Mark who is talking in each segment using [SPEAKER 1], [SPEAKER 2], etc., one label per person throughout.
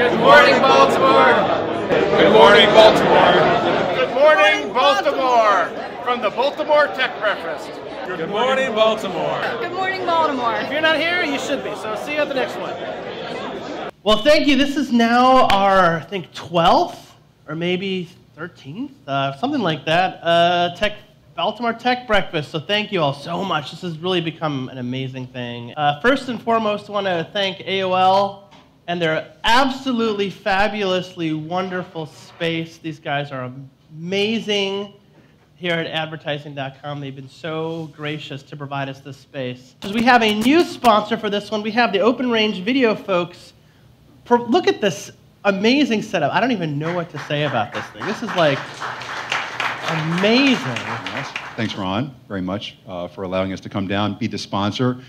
[SPEAKER 1] Good morning, Baltimore.
[SPEAKER 2] Good morning, Baltimore.
[SPEAKER 1] Good morning, Baltimore. From the Baltimore Tech Breakfast.
[SPEAKER 2] Good morning, Baltimore.
[SPEAKER 3] Good morning, Baltimore.
[SPEAKER 1] If you're not here, you should be. So see you at the next one.
[SPEAKER 4] Well, thank you. This is now our, I think, 12th or maybe 13th, something like that, Baltimore Tech Breakfast. So thank you all so much. This has really become an amazing thing. First and foremost, I want to thank AOL and their absolutely fabulously wonderful space. These guys are amazing here at advertising.com. They've been so gracious to provide us this space. We have a new sponsor for this one. We have the Open Range Video folks. Look at this amazing setup. I don't even know what to say about this thing. This is like amazing.
[SPEAKER 5] Thanks, Ron, very much for allowing us to come down, be the sponsor.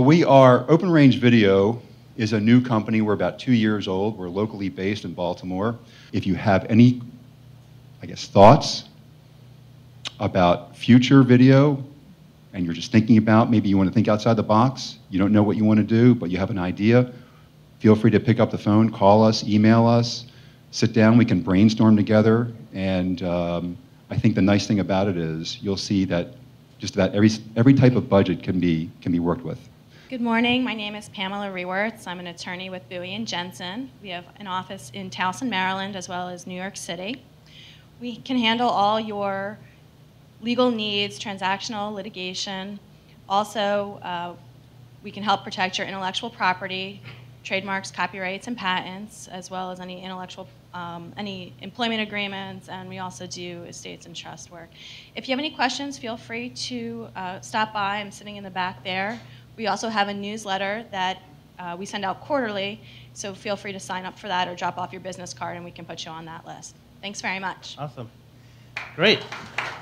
[SPEAKER 5] We are Open Range Video is a new company. We're about 2 years old. We're locally based in Baltimore. If you have any, thoughts about future video, and you're just thinking about, maybe you want to think outside the box, you don't know what you want to do, but you have an idea, feel free to pick up the phone, call us, email us, sit down, we can brainstorm together, and I think the nice thing about it is you'll see that just about every type of budget can be worked with.
[SPEAKER 6] Good morning. My name is Pamela Rewerts. I'm an attorney with Bowie Jensen. We have an office in Towson, Maryland, as well as New York City. We can handle all your legal needs, transactional litigation. Also, we can help protect your intellectual property, trademarks, copyrights, and patents, as well as any any employment agreements, and we also do estates and trust work. If you have any questions, feel free to stop by. I'm sitting in the back there. We also have a newsletter that we send out quarterly, so feel free to sign up for that or drop off your business card and we can put you on that list. Thanks very much.
[SPEAKER 4] Awesome. Great.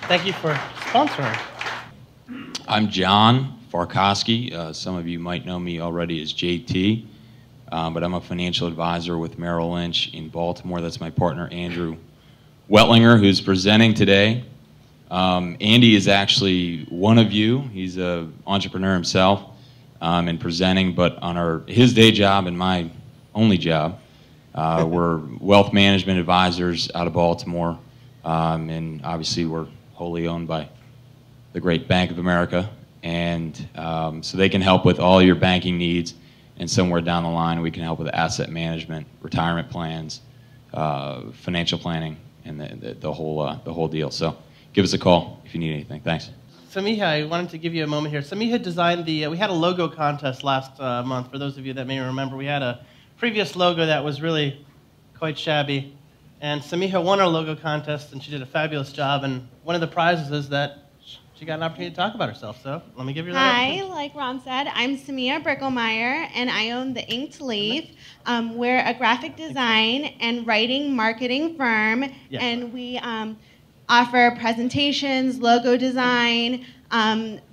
[SPEAKER 4] Thank you for sponsoring.
[SPEAKER 2] I'm John Sierakowski. Some of you might know me already as JT, but I'm a financial advisor with Merrill Lynch in Baltimore. That's my partner, Andrew Weltlinger, who's presenting today. Andy is actually one of you. He's an entrepreneur himself and presenting, but on his day job and my only job, we're wealth management advisors out of Baltimore, and obviously we're wholly owned by the great Bank of America, and so they can help with all your banking needs, and somewhere down the line we can help with asset management, retirement plans, financial planning, and the whole deal. So give us a call if you need anything. Thanks.
[SPEAKER 4] Samiha, I wanted to give you a moment here. Samiha designed we had a logo contest last month. For those of you that may remember, we had a previous logo that was really quite shabby. And Samiha won our logo contest, and she did a fabulous job. And one of the prizes is that she got an opportunity to talk about herself. So let me give you a
[SPEAKER 7] Hi, like Ron said, I'm Samia Brickelmeyer, and I own The Inked Leaf. We're a graphic design and writing marketing firm, and we offer presentations, logo design,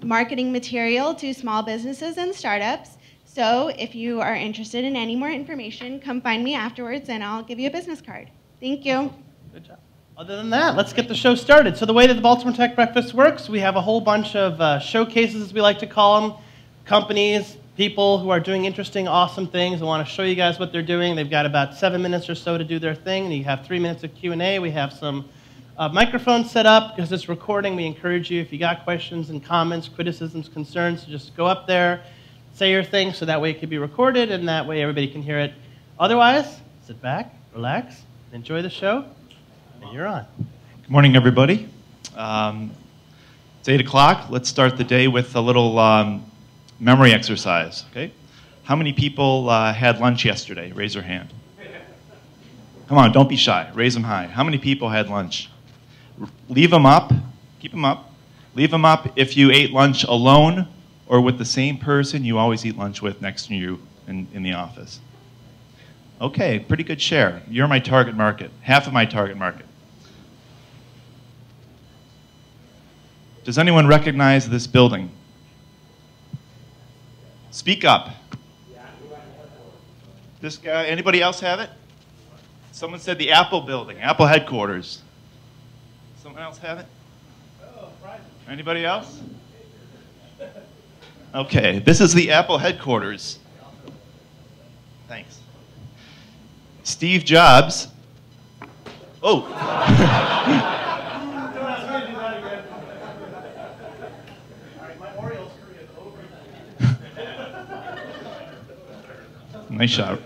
[SPEAKER 7] marketing material to small businesses and startups. So if you are interested in any more information, come find me afterwards and I'll give you a business card. Thank you.
[SPEAKER 4] Good job. Other than that, let's get the show started. So the way that the Baltimore Tech Breakfast works, we have a whole bunch of showcases, as we like to call them, companies, people who are doing interesting, awesome things. I want to show you guys what they're doing. They've got about 7 minutes or so to do their thing, and you have 3 minutes of Q&A. We have some microphones set up because it's recording. We encourage you, if you got questions and comments, criticisms, concerns, to just go up there, say your thing, so that way it can be recorded, and that way everybody can hear it. Otherwise, sit back, relax, enjoy the show, and you're on.
[SPEAKER 8] Good morning, everybody. It's 8 o'clock. Let's start the day with a little memory exercise, okay? How many people had lunch yesterday? Raise your hand. Come on, don't be shy. Raise them high. How many people had lunch? Leave them up. Keep them up. Leave them up if you ate lunch alone or with the same person you always eat lunch with next to you in the office. Okay, pretty good share. You're my target market, half of my target market. Does anyone recognize this building? Speak up. This guy, anybody else have it? Someone said the Apple building, Apple headquarters. Someone else have it? Anybody else? Okay, this is the Apple headquarters. Thanks. Steve Jobs. Oh. Nice shot.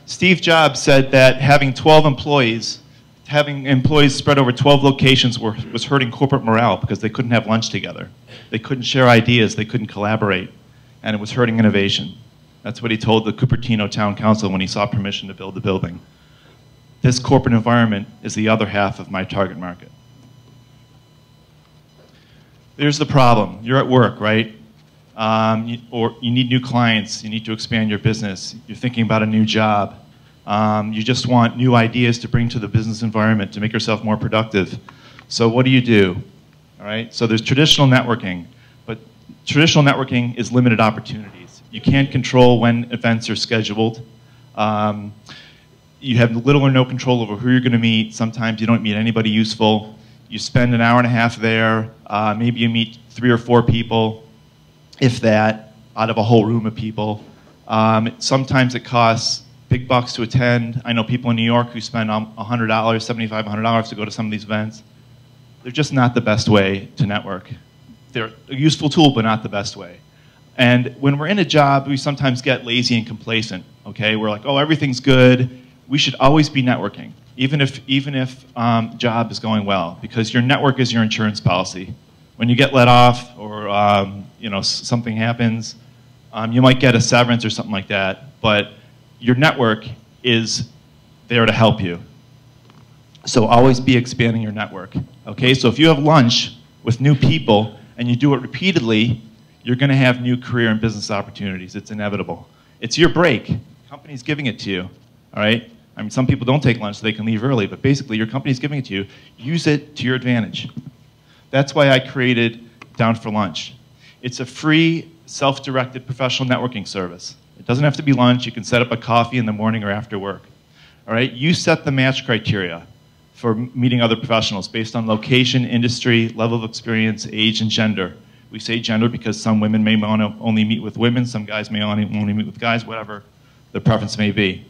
[SPEAKER 8] Steve Jobs said that having 12 employees, having employees spread over 12 locations was hurting corporate morale because they couldn't have lunch together. They couldn't share ideas, they couldn't collaborate, and it was hurting innovation. That's what he told the Cupertino Town Council when he sought permission to build the building. This corporate environment is the other half of my target market. There's the problem. You're at work, right? Or you need new clients, you need to expand your business, you're thinking about a new job, you just want new ideas to bring to the business environment to make yourself more productive. So what do? All right? So there's traditional networking, but traditional networking is limited opportunities. You can't control when events are scheduled. You have little or no control over who you're going to meet. Sometimes you don't meet anybody useful. You spend an hour and a half there, maybe you meet 3 or 4 people, if that, out of a whole room of people. Sometimes it costs big bucks to attend. I know people in New York who spend $100, $75, $100 to go to some of these events. They're just not the best way to network. They're a useful tool, but not the best way. And when we're in a job, we sometimes get lazy and complacent, okay? We're like, oh, everything's good. We should always be networking, even if job is going well, because your network is your insurance policy. When you get let off or something happens, you might get a severance or something like that, but your network is there to help you. So always be expanding your network, okay? So if you have lunch with new people and you do it repeatedly, you're going to have new career and business opportunities. It's inevitable. It's your break. The company's giving it to you, all right? I mean, some people don't take lunch so they can leave early, but basically your company's giving it to you. Use it to your advantage. That's why I created Down for Lunch. It's a free, self-directed professional networking service. It doesn't have to be lunch. You can set up a coffee in the morning or after work. All right? You set the match criteria for meeting other professionals based on location, industry, level of experience, age, and gender. We say gender because some women may want to only meet with women, some guys may only meet with guys, whatever the preference may be.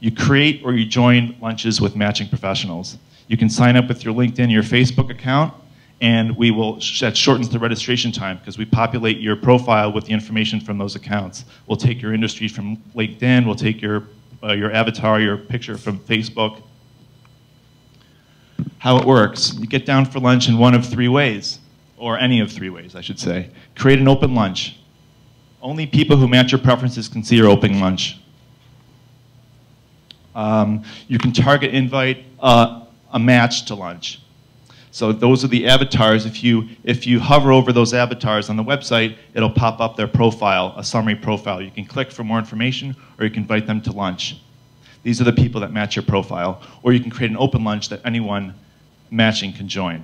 [SPEAKER 8] You create or you join lunches with matching professionals. You can sign up with your LinkedIn, your Facebook account, and that shortens the registration time because we populate your profile with the information from those accounts. We'll take your industry from LinkedIn, we'll take your avatar, your picture from Facebook. How it works, you get down for lunch in one of 3 ways, or any of 3 ways, I should say. Create an open lunch. Only people who match your preferences can see your open lunch. You can target invite a match to lunch. So those are the avatars. If you hover over those avatars on the website, it'll pop up their profile, a summary profile. You can click for more information, or you can invite them to lunch. These are the people that match your profile. Or you can create an open lunch that anyone matching can join.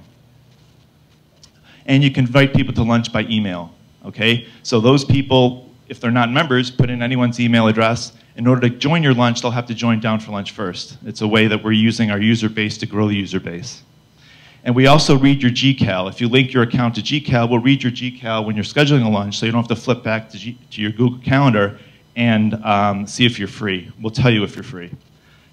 [SPEAKER 8] And you can invite people to lunch by email, okay? So those people, if they're not members, put in anyone's email address. In order to join your lunch, they'll have to join Down for Lunch first. It's a way that we're using our user base to grow the user base. And we also read your GCal. If you link your account to GCal, we'll read your GCal when you're scheduling a lunch, so you don't have to flip back to your Google Calendar and see if you're free. We'll tell you if you're free.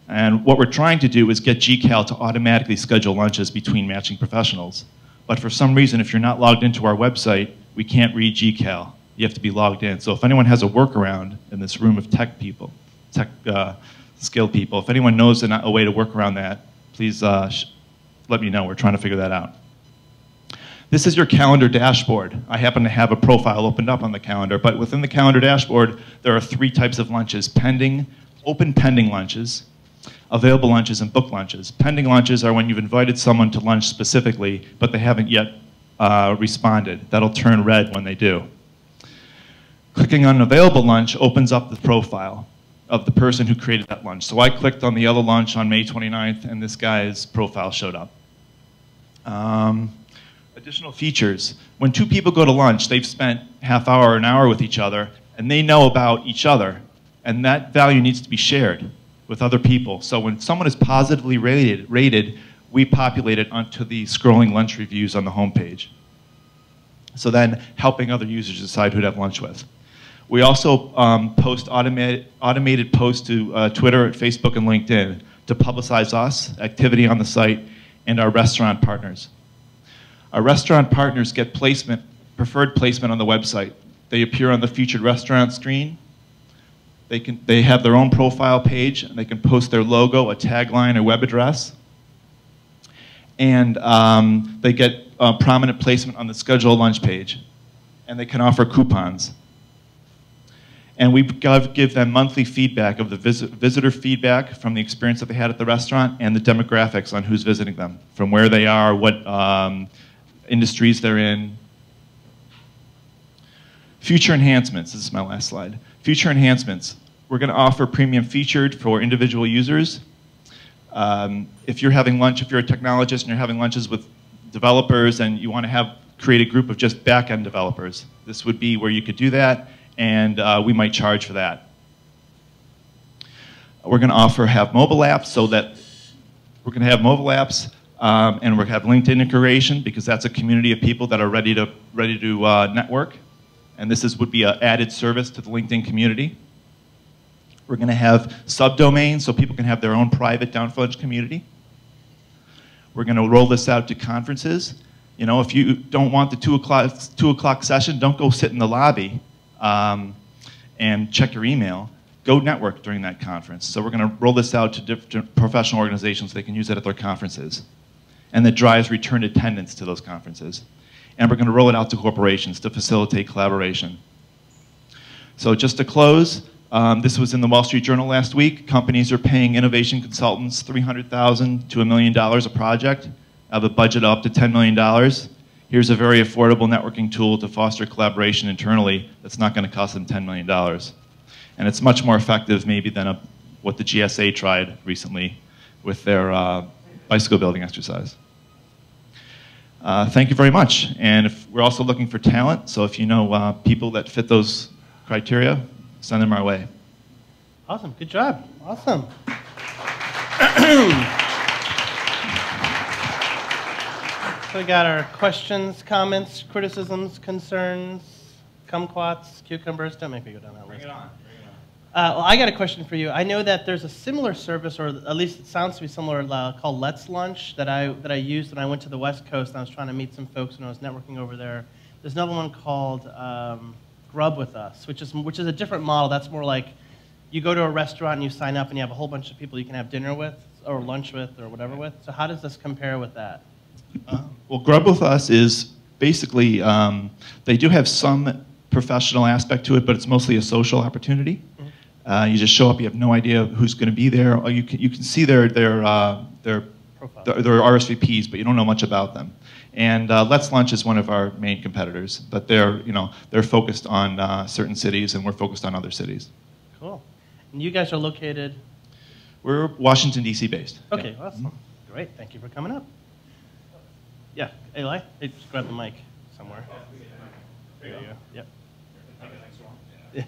[SPEAKER 8] And what we're trying to do is get GCal to automatically schedule lunches between matching professionals. But for some reason, if you're not logged into our website, we can't read GCal. You have to be logged in. So if anyone has a workaround in this room of tech people, skilled people, if anyone knows a way to work around that, please let me know. We're trying to figure that out. This is your calendar dashboard. I happen to have a profile opened up on the calendar, but within the calendar dashboard, there are 3 types of lunches: pending, open pending lunches, available lunches, and booked lunches. Pending lunches are when you've invited someone to lunch specifically, but they haven't yet responded. That'll turn red when they do. Clicking on available lunch opens up the profile of the person who created that lunch. So I clicked on the yellow lunch on May 29th, and this guy's profile showed up. Additional features. When 2 people go to lunch, they've spent half hour or an hour with each other, and they know about each other, and that value needs to be shared with other people. So when someone is positively rated, we populate it onto the scrolling lunch reviews on the homepage. So then helping other users decide who to have lunch with. We also post automated posts to Twitter, Facebook, and LinkedIn to publicize us, activity on the site, and our restaurant partners. Our restaurant partners get preferred placement on the website. They appear on the featured restaurant screen. They have their own profile page, and they can post their logo, a tagline, or web address. And they get prominent placement on the scheduled lunch page. And they can offer coupons. And we give them monthly feedback of the visitor feedback from the experience that they had at the restaurant and the demographics on who's visiting them, from where they are, what industries they're in. Future enhancements, this is my last slide. Future enhancements. We're going to offer premium featured for individual users. If you're having lunch, if you're a technologist and you're having lunches with developers and you want to create a group of just back-end developers, this would be where you could do that, and we might charge for that. We're going to have mobile apps, so that we're going to have mobile apps, and we're going to have LinkedIn integration, because that's a community of people that are ready to network. And this would be an added service to the LinkedIn community. We're going to have subdomains so people can have their own private down-for-lunch community. We're going to roll this out to conferences. You know, if you don't want the 2 o'clock session, don't go sit in the lobby and check your email. Go network during that conference. So we're going to roll this out to different professional organizations so they can use it at their conferences. And that drives return attendance to those conferences. And we're going to roll it out to corporations to facilitate collaboration. So just to close, this was in the Wall Street Journal last week. Companies are paying innovation consultants $300,000 to $1 million a project. Have a budget up to $10 million. Here's a very affordable networking tool to foster collaboration internally that's not going to cost them $10 million. And it's much more effective maybe than what the GSA tried recently with their bicycle building exercise. Thank you very much. And we're also looking for talent, so if you know people that fit those criteria, send them our way.
[SPEAKER 4] Awesome. Good job. Awesome. So we got our questions, comments, criticisms, concerns, kumquats, cucumbers. Don't make me go down that list. Bring it on. Well, I got a question for you. I know that there's a similar service, or at least it sounds to be similar, called Let's Lunch that I used when I went to the West Coast and I was trying to meet some folks when I was networking over there. There's another one called Grub With Us, which is a different model. That's more like you go to a restaurant and you sign up and you have a whole bunch of people you can have dinner with or lunch with or whatever with. So how does this compare with that?
[SPEAKER 8] Well, Grub With Us is basically, they do have some professional aspect to it, but it's mostly a social opportunity. You just show up. You have no idea who's going to be there. Or you can see their RSVPs, but you don't know much about them. And Let's Lunch is one of our main competitors, but they're focused on certain cities, and we're focused on other cities.
[SPEAKER 4] Cool. And you guys are located?
[SPEAKER 8] We're Washington D.C. based.
[SPEAKER 4] Okay,
[SPEAKER 8] yeah.
[SPEAKER 4] Awesome. Great. Thank you for coming up. Yeah, Eli, hey, just grab the mic somewhere. There you go. Yep.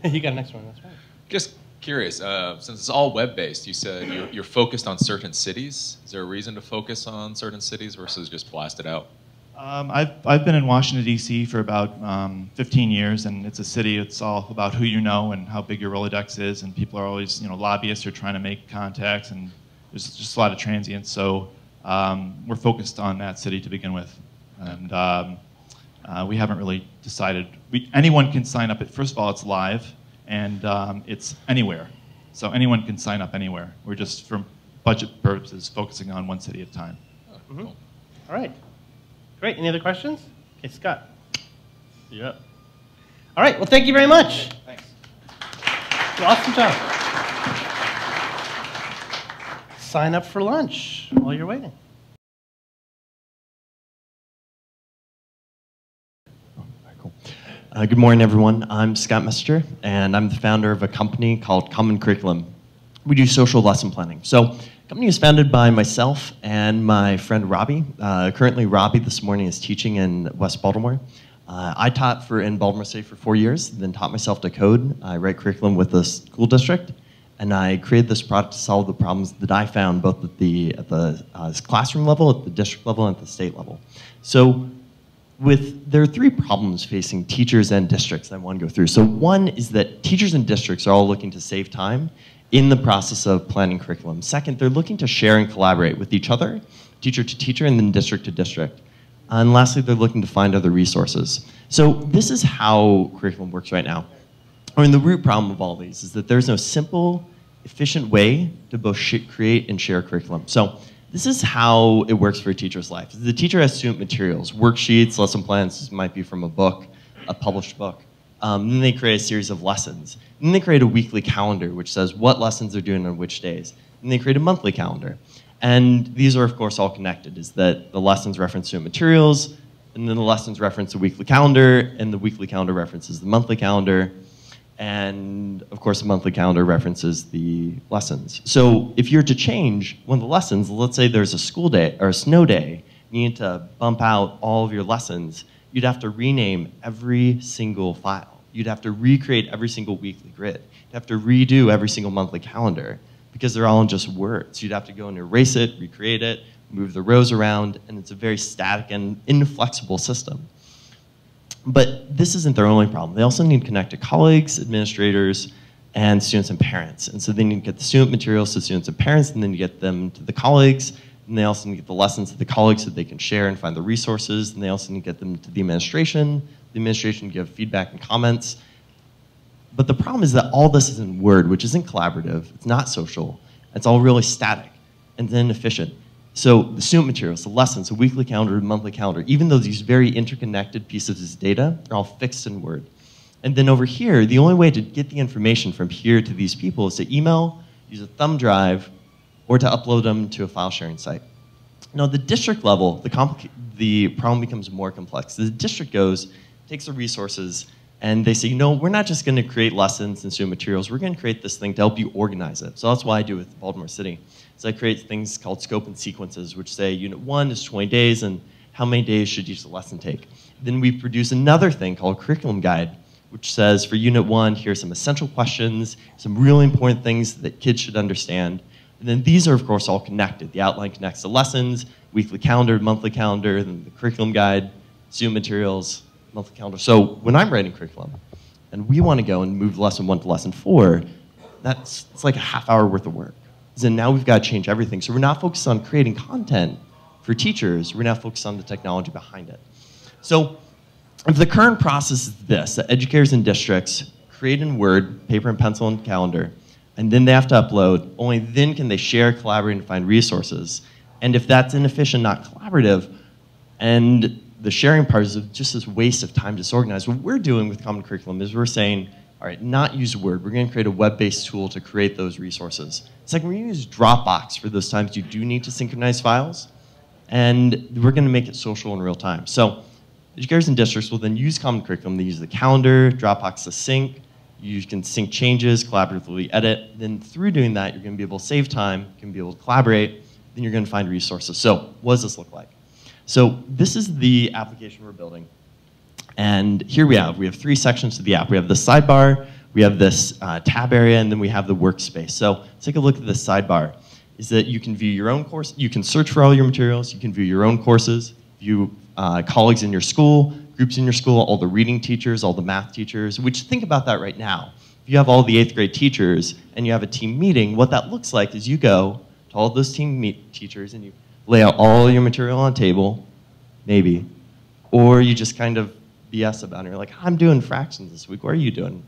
[SPEAKER 4] You got an next one. That's right.
[SPEAKER 3] Just curious, since it's all web-based, you said you're focused on certain cities. Is there a reason to focus on certain cities versus just blast it out?
[SPEAKER 8] I've been in Washington, D.C. for about 15 years, and it's a city. It's all about who you know and how big your Rolodex is, and people are always, lobbyists are trying to make contacts, and there's just a lot of transients. So we're focused on that city to begin with, and we haven't really decided. Anyone can sign up. First of all, it's live. And it's anywhere. So anyone can sign up anywhere. We're just, for budget purposes, focusing on one city at a time.
[SPEAKER 4] Mm-hmm. All right. Great. Any other questions? Okay, Scott. Yeah. All right. Well, thank you very much.
[SPEAKER 8] Thanks.
[SPEAKER 4] Awesome job. Sign up for lunch while you're waiting.
[SPEAKER 9] Good morning, everyone. I'm Scott Messenger, and I'm the founder of a company called Common Curriculum. We do social lesson planning. So the company is founded by myself and my friend Robbie. Currently, Robbie this morning is teaching in West Baltimore. I taught in Baltimore City for 4 years, then taught myself to code. I write curriculum with the school district, and I created this product to solve the problems that I found both at the classroom level, at the district level, and at the state level. So there are three problems facing teachers and districts that I want to go through. So one is that teachers and districts are all looking to save time in the process of planning curriculum. Second, they're looking to share and collaborate with each other, teacher to teacher and then district to district. And lastly, they're looking to find other resources. So this is how curriculum works right now. I mean, the root problem of all these is that there's no simple, efficient way to both create and share curriculum. So this is how it works for a teacher's life. The teacher has student materials, worksheets, lesson plans. This might be from a book, a published book. Then they create a series of lessons. Then they create a weekly calendar, which says what lessons they're doing on which days. And they create a monthly calendar. And these are, of course, all connected, is that the lessons reference student materials, and then the lessons reference the weekly calendar, and the weekly calendar references the monthly calendar. And of course, the monthly calendar references the lessons. So if you're to change one of the lessons, let's say there's a school day or a snow day, you need to bump out all of your lessons, you'd have to rename every single file. You'd have to recreate every single weekly grid. You'd have to redo every single monthly calendar because they're all in just words. You'd have to go and erase it, recreate it, move the rows around, and it's a very static and inflexible system. But this isn't their only problem. They also need to connect to colleagues, administrators, and students and parents. And so they need to get the student materials to students and parents, and then you get them to the colleagues, and they also need to get the lessons to the colleagues so they can share and find the resources, and they also need to get them to the administration. The administration give feedback and comments. But the problem is that all this is in Word, which isn't collaborative, it's not social, it's all really static and then inefficient. So the student materials, the lessons, the weekly calendar, monthly calendar, even though these very interconnected pieces of data are all fixed in Word. And then over here, the only way to get the information from here to these people is to email, use a thumb drive, or to upload them to a file sharing site. Now, at the district level, the problem becomes more complex. The district goes, takes the resources, and they say, you know, we're not just going to create lessons and student materials. We're going to create this thing to help you organize it. So that's what I do with Baltimore City. So I create things called scope and sequences, which say Unit 1 is 20 days, and how many days should each lesson take? Then we produce another thing called a curriculum guide, which says for Unit 1, here's some essential questions, some really important things that kids should understand. And then these are, of course, all connected. The outline connects to lessons, weekly calendar, monthly calendar, then the curriculum guide, student materials, monthly calendar. So when I'm writing curriculum, and we want to go and move lesson 1 to lesson 4, it's like a half-hour worth of work. So now we've got to change everything. So we're not focused on creating content for teachers. We're now focused on the technology behind it. So if the current process is this, that educators and districts create in Word, paper and pencil and calendar, and then they have to upload, only then can they share, collaborate, and find resources. And if that's inefficient, not collaborative, and the sharing part is just this waste of time, disorganized, what we're doing with Common Curriculum is we're saying, all right, not use Word. We're going to create a web-based tool to create those resources. Second, we're going to use Dropbox for those times you do need to synchronize files, and we're going to make it social in real time. So educators and districts will then use Common Curriculum. They use the calendar, Dropbox to sync. You can sync changes, collaboratively edit. Then through doing that, you're going to be able to save time, you can be able to collaborate, then you're going to find resources. So what does this look like? So this is the application we're building. And here we have 3 sections to the app. We have the sidebar, we have this tab area, and then we have the workspace. So let's take a look at the sidebar. Is that you can view your own course, you can search for all your materials, you can view your own courses, view colleagues in your school, groups in your school, all the reading teachers, all the math teachers, which think about that right now. If you have all the 8th grade teachers and you have a team meeting, what that looks like is you go to all of those team teachers and you lay out all your material on a table, maybe, or you just kind of BS about it. You're like, I'm doing fractions this week. What are you doing?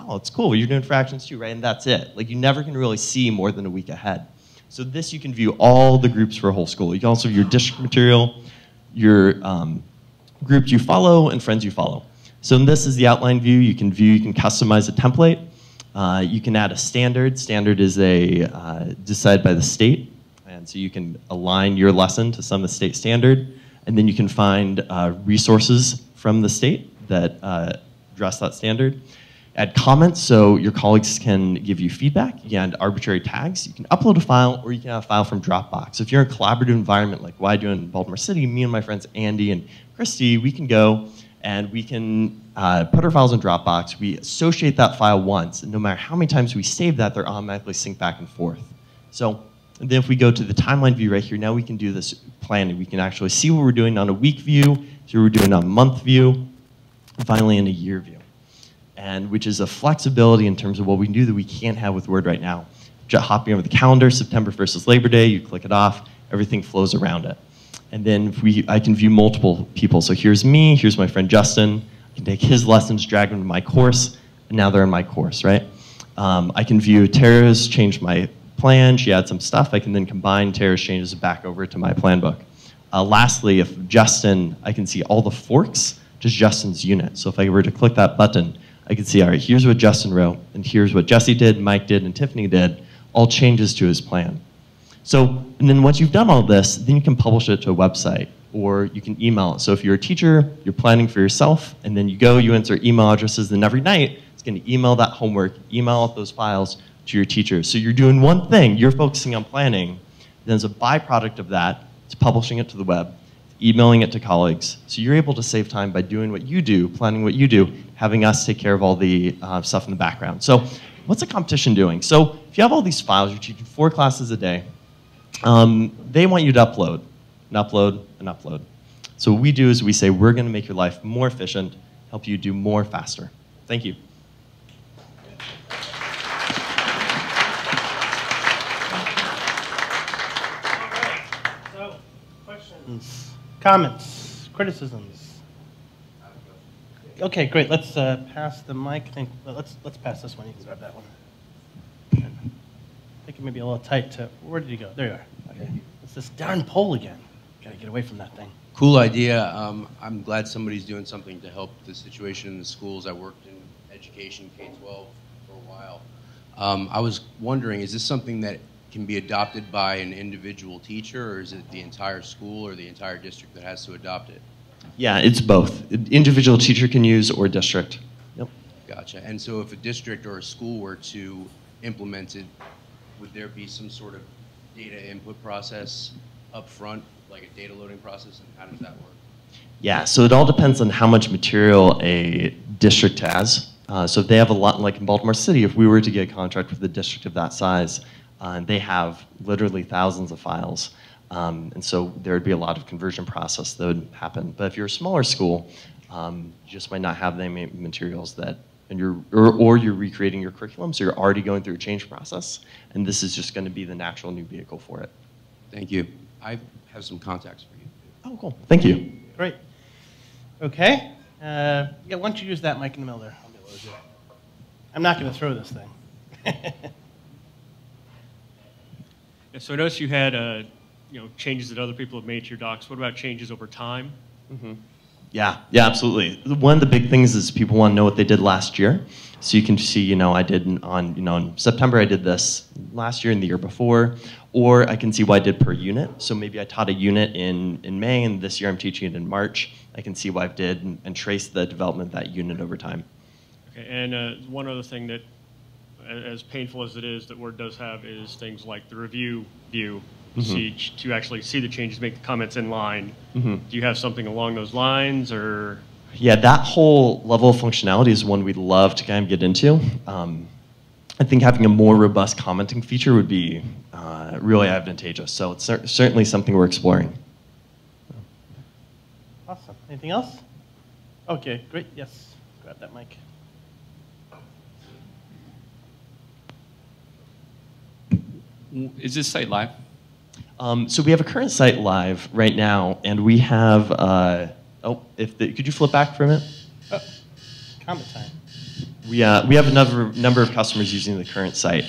[SPEAKER 9] Oh, it's cool. You're doing fractions too, right? And that's it. Like, you never can really see more than a week ahead. So this, you can view all the groups for a whole school. You can also view your district material, your groups you follow, and friends you follow. So this is the outline view. You can customize a template. You can add a standard. Standard is decided by the state. And so you can align your lesson to some of the state standard. And then you can find resources from the state that address that standard. Add comments so your colleagues can give you feedback. You can add arbitrary tags. You can upload a file, or you can have a file from Dropbox. So if you're in a collaborative environment like what I do in Baltimore City, me and my friends Andy and Christy, we can go and we can put our files in Dropbox. We associate that file once, and no matter how many times we save that, they're automatically synced back and forth. So then if we go to the timeline view right here, now we can do this planning. We can actually see what we're doing on a week view, So we're doing a month view, and finally in a year view. And which is a flexibility in terms of what we can do that we can't have with Word right now. Just hopping over the calendar, September 1st is Labor Day, you click it off, everything flows around it. And then I can view multiple people. So here's me, here's my friend Justin. I can take his lessons, drag them to my course, and now they're in my course, right? I can view Tara's changed my plan, she had some stuff. I can then combine Tara's changes back over to my plan book. Lastly, if Justin, I can see all the forks, just Justin's unit. So if I were to click that button, I can see, all right, here's what Justin wrote, and here's what Jesse did, Mike did, and Tiffany did, all changes to his plan. So, and then once you've done all this, then you can publish it to a website, or you can email it. So if you're a teacher, you're planning for yourself, and then you go, you enter email addresses, then every night, it's gonna email that homework, email out those files to your teachers. So you're doing one thing, you're focusing on planning, then as a byproduct of that, it's publishing it to the web, emailing it to colleagues. So you're able to save time by doing what you do, planning what you do, having us take care of all the stuff in the background. So what's the competition doing? So if you have all these files, you're teaching 4 classes a day, they want you to upload, and upload, and upload. So what we do is we say, we're gonna make your life more efficient, help you do more faster. Thank you. So, questions, comments, criticisms? Okay, great, let's pass the mic. Let's pass this one, you can grab that one. I think it may be a little tight to, where did you go? There you are. Okay. It's this darn pole again. Gotta get away from that thing.
[SPEAKER 10] Cool idea. I'm glad somebody's doing something to help the situation in the schools. I worked in education, K-12 for a while. I was wondering, is this something that can be adopted by an individual teacher, or is it the entire school or the entire district that has to adopt it?
[SPEAKER 9] Yeah, it's both. Individual teacher can use or district. Yep.
[SPEAKER 10] Gotcha. And so if a district or a school were to implement it, would there be some sort of data input process up front, like a data loading process, and how does that work?
[SPEAKER 9] Yeah, so it all depends on how much material a district has. So if they have a lot, like in Baltimore City, if we were to get a contract with a district of that size, they have literally thousands of files. And so there would be a lot of conversion process that would happen. But if you're a smaller school, you just might not have the materials that, and or you're recreating your curriculum, so you're already going through a change process, and this is just going to be the natural new vehicle for it.
[SPEAKER 10] Thank you. I have some contacts for you.
[SPEAKER 9] Oh, cool. Thank you.
[SPEAKER 4] Great. Okay. Yeah, why don't you use that mic in the middle there? I'll be able to do it. I'm not going to throw this thing.
[SPEAKER 11] Yeah, so I noticed you had changes that other people have made to your docs. What about changes over time?
[SPEAKER 9] Mm-hmm. Yeah, absolutely. One of the big things is people want to know what they did last year. So you can see, I did in September I did this last year and the year before, or I can see what I did per unit. So maybe I taught a unit in May, and this year I'm teaching it in March. I can see what I did and trace the development of that unit over time.
[SPEAKER 11] Okay, and one other thing that, as painful as it is, that Word does have is things like the review view. Mm-hmm. To actually see the changes, make the comments in line. Mm-hmm. Do you have something along those lines, or?
[SPEAKER 9] Yeah, that whole level of functionality is one we'd love to kind of get into. I think having a more robust commenting feature would be really advantageous. So it's certainly something we're exploring.
[SPEAKER 4] Awesome. Anything else? Okay, great. Yes, grab that mic.
[SPEAKER 12] Is this site live?
[SPEAKER 9] So we have a current site live right now, and we have, could you flip back for a minute?
[SPEAKER 4] Oh, comment time.
[SPEAKER 9] We have a number of customers using the current site.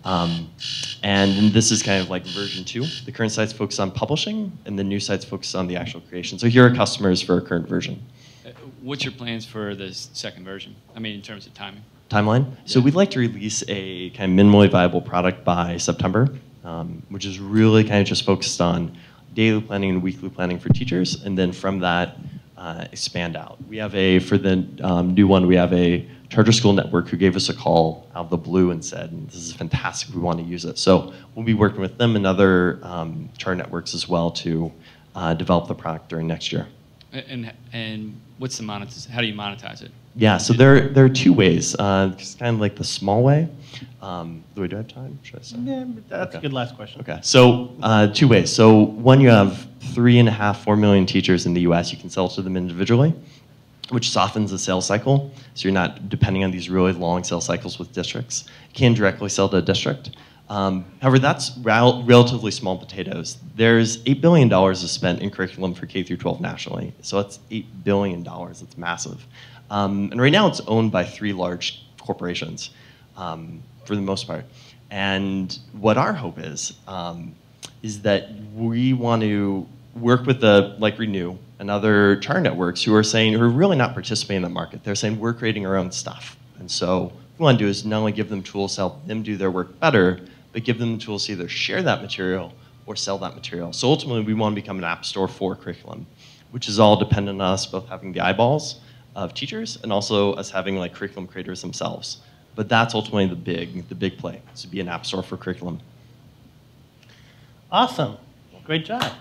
[SPEAKER 9] And this is kind of like version 2. The current site's focused on publishing, and the new site's focused on the actual creation. So here are customers for our current version.
[SPEAKER 12] What's your plans for the second version? I mean, in terms of timing?
[SPEAKER 9] Timeline? Yeah. So we'd like to release a kind of minimally viable product by September. Which is really kind of just focused on daily planning and weekly planning for teachers, and then from that, expand out. We have for the new one, we have a charter school network who gave us a call out of the blue and said, this is fantastic, we want to use it. So we'll be working with them and other charter networks as well to develop the product during next year.
[SPEAKER 12] And what's the monetize? How do you monetize it?
[SPEAKER 9] Yeah, so there are 2 ways. It's kind of like the small way. Do I have time? Should I say?
[SPEAKER 4] Yeah, that's a good last question.
[SPEAKER 9] Okay, so 2 ways. So one, you have 3.5, 4 million teachers in the US. You can sell to them individually, which softens the sales cycle. So you're not depending on these really long sales cycles with districts. You can directly sell to a district. However, that's relatively small potatoes. There's $8 billion is spent in curriculum for K through 12 nationally. So that's $8 billion. It's massive. And right now it's owned by 3 large corporations for the most part. And what our hope is that we want to work with like Renew and other charter networks who are really not participating in the market. They're saying we're creating our own stuff. And so what we want to do is not only give them tools to help them do their work better, but give them the tools to either share that material or sell that material. So ultimately, we want to become an app store for curriculum, which is all dependent on us both having the eyeballs of teachers and also us having like curriculum creators themselves. But that's ultimately the big play, is to be an app store for curriculum.
[SPEAKER 4] Awesome. Great job.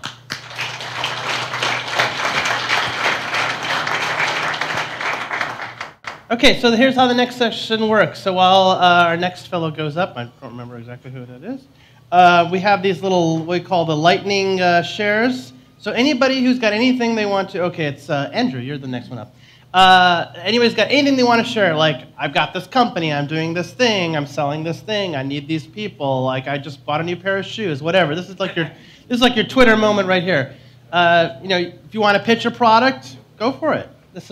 [SPEAKER 4] Okay, so here's how the next session works. So while our next fellow goes up, I don't remember exactly who that is, we have these little, what we call the lightning shares. So anybody who's got anything they want to, okay, it's Andrew, you're the next one up. Anybody's got anything they want to share, like, I've got this company, I'm doing this thing, I'm selling this thing, I need these people, like, I just bought a new pair of shoes, whatever. This is like your Twitter moment right here. If you want to pitch a product, go for it. This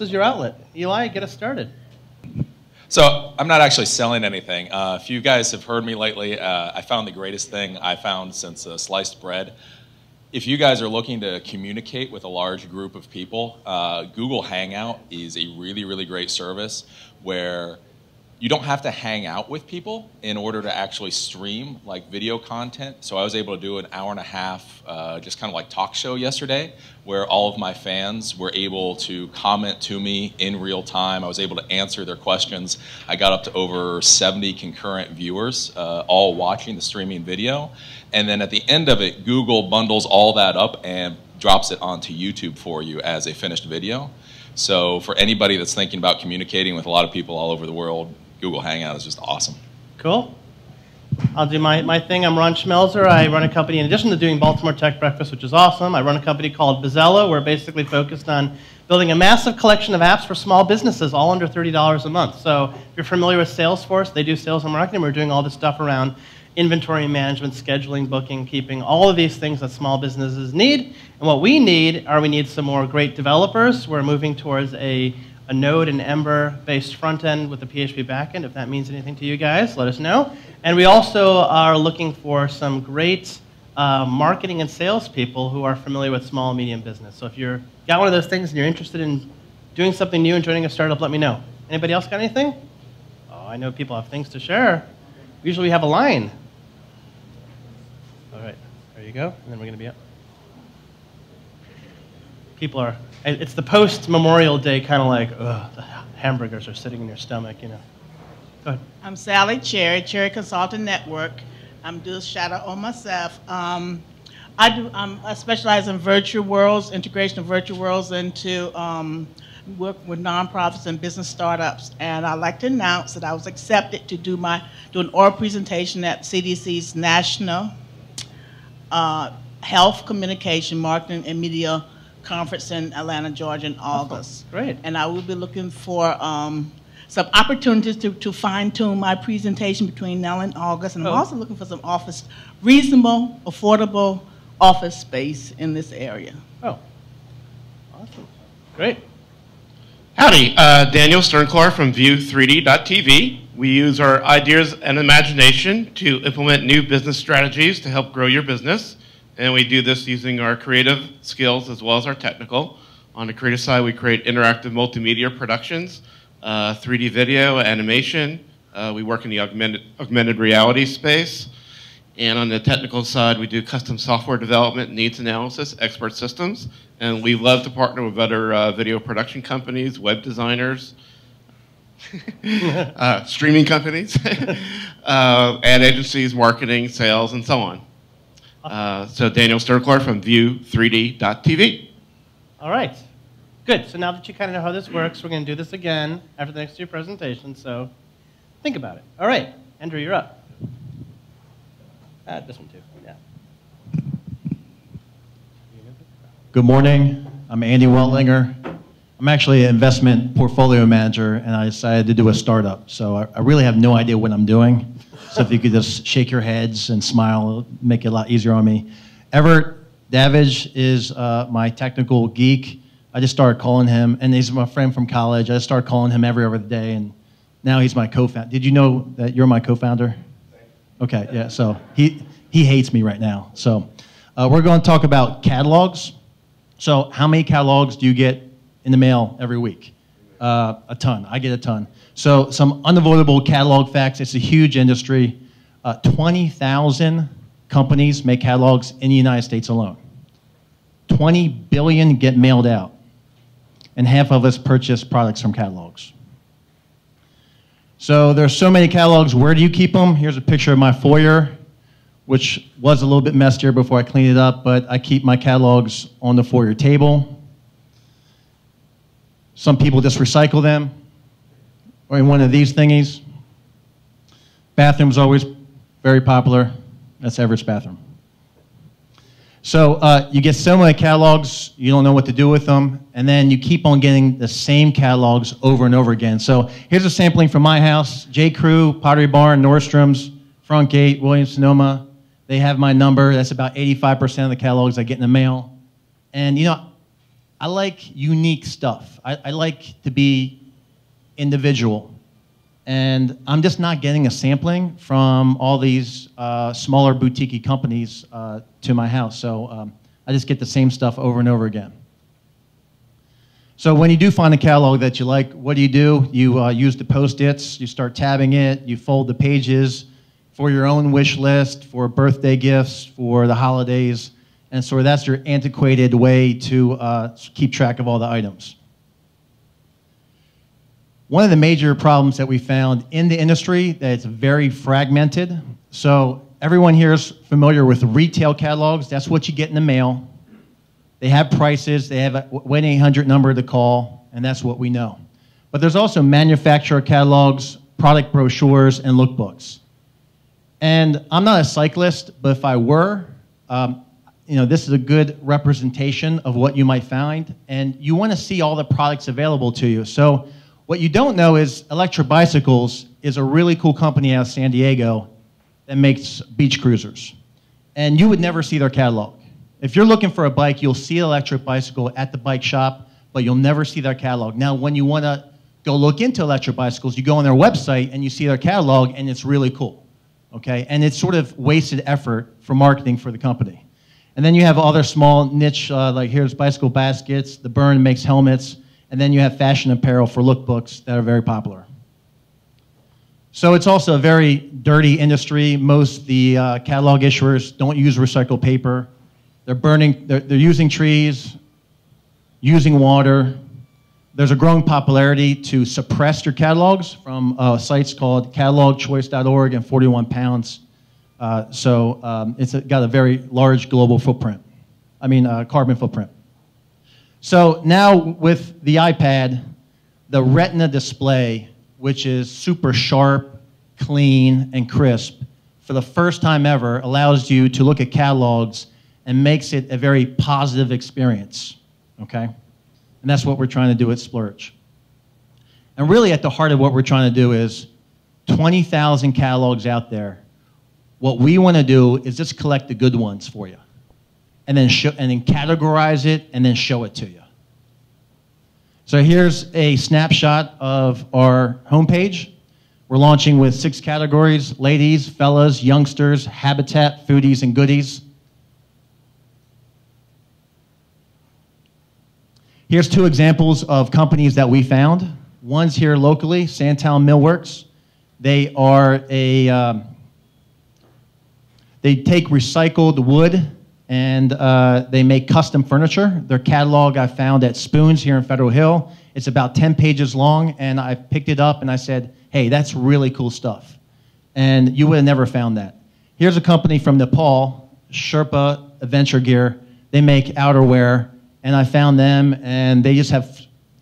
[SPEAKER 4] is your outlet. Eli, get us started.
[SPEAKER 3] So I'm not actually selling anything. If you guys have heard me lately, I found the greatest thing I found since sliced bread. If you guys are looking to communicate with a large group of people, Google Hangout is a really, really great service where you don't have to hang out with people in order to actually stream like video content. So I was able to do an hour-and-a-half just kind of like talk show yesterday where all of my fans were able to comment to me in real time. I was able to answer their questions. I got up to over 70 concurrent viewers all watching the streaming video. And then at the end of it, Google bundles all that up and drops it onto YouTube for you as a finished video. So for anybody that's thinking about communicating with a lot of people all over the world, Google Hangout is just awesome.
[SPEAKER 4] Cool. I'll do my thing. I'm Ron Schmelzer. I run a company, in addition to doing Baltimore Tech Breakfast, which is awesome, I run a company called Bizelo. We're basically focused on building a massive collection of apps for small businesses, all under $30 a month. So if you're familiar with Salesforce, they do sales and marketing. We're doing all this stuff around inventory management, scheduling, booking, keeping, all of these things that small businesses need. And what we need some more great developers. We're moving towards a Node and Ember-based front end with a PHP backend. If that means anything to you guys, let us know. And we also are looking for some great marketing and sales people who are familiar with small and medium business. So if you're got one of those things and you're interested in doing something new and joining a startup, let me know. Anybody else got anything? Oh, I know people have things to share. Usually we have a line. All right, there you go. And then we're going to be up. People are, it's the post-Memorial Day kind of like, ugh, the hamburgers are sitting in your stomach, you know. Go ahead.
[SPEAKER 13] I'm Sally Cherry, Cherry Consulting Network. I'm doing a shout out on myself. I specialize in virtual worlds, integration of virtual worlds into work with nonprofits and business startups. And I'd like to announce that I was accepted to do an oral presentation at CDC's National Health Communication, Marketing, and Media Conference in Atlanta, Georgia in August.
[SPEAKER 4] Oh, great.
[SPEAKER 13] And I will be looking for some opportunities to fine-tune my presentation between now and August. And I'm also looking for some reasonable, affordable office space in this area.
[SPEAKER 4] Oh, awesome. Great.
[SPEAKER 14] Howdy, Daniel Sternclar from View3D.tv. We use our ideas and imagination to implement new business strategies to help grow your business. And we do this using our creative skills as well as our technical. On the creative side, we create interactive multimedia productions, 3D video, animation. We work in the augmented reality space. And on the technical side, we do custom software development, needs analysis, expert systems. And we love to partner with other video production companies, web designers, streaming companies, ad agencies, marketing, sales, and so on. So Daniel Sternclar from View3D.tv.
[SPEAKER 4] All right. Good. So now that you kind of know how this works, we're going to do this again after the next two presentations. So think about it. All right. Andrew, you're up. This one too. Yeah.
[SPEAKER 15] Good morning. I'm Andy Weltlinger. I'm actually an investment portfolio manager, and I decided to do a startup. So I really have no idea what I'm doing. So if you could just shake your heads and smile, it'll make it a lot easier on me. Everett Davidge is my technical geek. I just started calling him, and he's my friend from college. I just started calling him every other day, and now he's my co-founder. Did you know that you're my co-founder? Okay, yeah, so he hates me right now. So we're going to talk about catalogs. So how many catalogs do you get in the mail every week? A ton. I get a ton. So some unavoidable catalog facts. It's a huge industry. 20,000 companies make catalogs in the United States alone. 20 billion get mailed out. And half of us purchase products from catalogs. So there's so many catalogs. Where do you keep them? Here's a picture of my foyer, which was a little bit messier before I cleaned it up, but I keep my catalogs on the foyer table. Some people just recycle them, or in one of these thingies. Bathroom's always very popular. That's Everett's bathroom. So you get so many catalogs, you don't know what to do with them, and then you keep on getting the same catalogs over and over again. So here's a sampling from my house. J. Crew, Pottery Barn, Nordstrom's, Front Gate, Williams-Sonoma. They have my number. That's about 85% of the catalogs I get in the mail. And, you know, I like unique stuff. I like to be individual. And I'm just not getting a sampling from all these smaller boutique companies to my house. So I just get the same stuff over and over again. So when you do find a catalog that you like, what do? You use the Post-its. You start tabbing it. You fold the pages for your own wish list, for birthday gifts, for the holidays. And so that's your antiquated way to keep track of all the items. One of the major problems that we found in the industry that it's very fragmented. So everyone here is familiar with retail catalogs. That's what you get in the mail. They have prices. They have a 1-800 number to call, and that's what we know. But there's also manufacturer catalogs, product brochures, and lookbooks. And I'm not a cyclist, but if I were, you know, this is a good representation of what you might find. And you want to see all the products available to you. So what you don't know is Electric Bicycles is a really cool company out of San Diego that makes beach cruisers. And you would never see their catalog. If you're looking for a bike, you'll see an electric bicycle at the bike shop, but you'll never see their catalog. Now, when you want to go look into electric bicycles, you go on their website and you see their catalog, and it's really cool. Okay? And it's sort of wasted effort for marketing for the company. And then you have other small niche, like here's Bicycle Baskets, The Burn makes helmets, and then you have fashion apparel for lookbooks that are very popular. So it's also a very dirty industry. Most the catalog issuers don't use recycled paper. They're using trees, using water. There's a growing popularity to suppress your catalogs from sites called catalogchoice.org and 41 Pounds. It's got a very large global footprint. Carbon footprint. So now with the iPad, the Retina display, which is super sharp, clean, and crisp, for the first time ever allows you to look at catalogs and makes it a very positive experience, okay? And that's what we're trying to do at Splurge. And really at the heart of what we're trying to do is 20,000 catalogs out there. What we want to do is just collect the good ones for you and then categorize it and then show it to you. So here's a snapshot of our homepage. We're launching with 6 categories: ladies, fellas, youngsters, habitat, foodies, and goodies. Here's 2 examples of companies that we found. One's here locally, Sandtown Millworks. They are they take recycled wood and they make custom furniture. Their catalog I found at Spoons here in Federal Hill. It's about 10 pages long, and I picked it up and I said, hey, that's really cool stuff. And you would have never found that. Here's a company from Nepal, Sherpa Adventure Gear. They make outerwear, and I found them, and they just have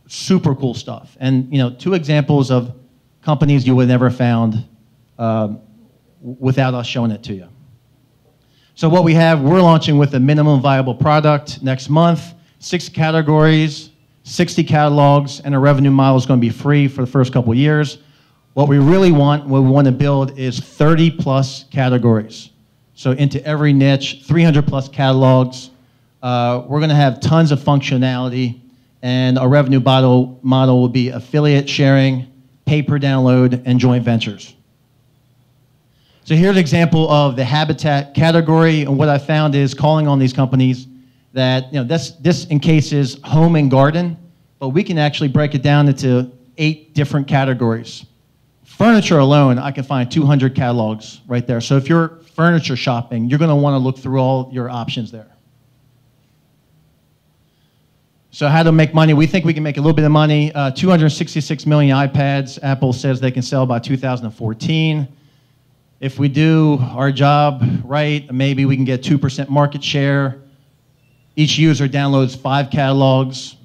[SPEAKER 15] super cool stuff. And 2 examples of companies you would have never found without us showing it to you. So what we have, we're launching with a minimum viable product next month. 6 categories, 60 catalogs, and a revenue model is going to be free for the first couple of years. What we really want, what we want to build is 30 plus categories. So into every niche, 300 plus catalogs. We're going to have tons of functionality, and our revenue model will be affiliate sharing, pay-per-download, and joint ventures. So here's an example of the habitat category, and what I found is calling on these companies that, this encases home and garden, but we can actually break it down into 8 different categories. Furniture alone, I can find 200 catalogs right there. So if you're furniture shopping, you're going to want to look through all your options there. So how to make money? We think we can make a little bit of money. 266 million iPads. Apple says they can sell by 2014. If we do our job right, maybe we can get 2% market share. Each user downloads 5 catalogs,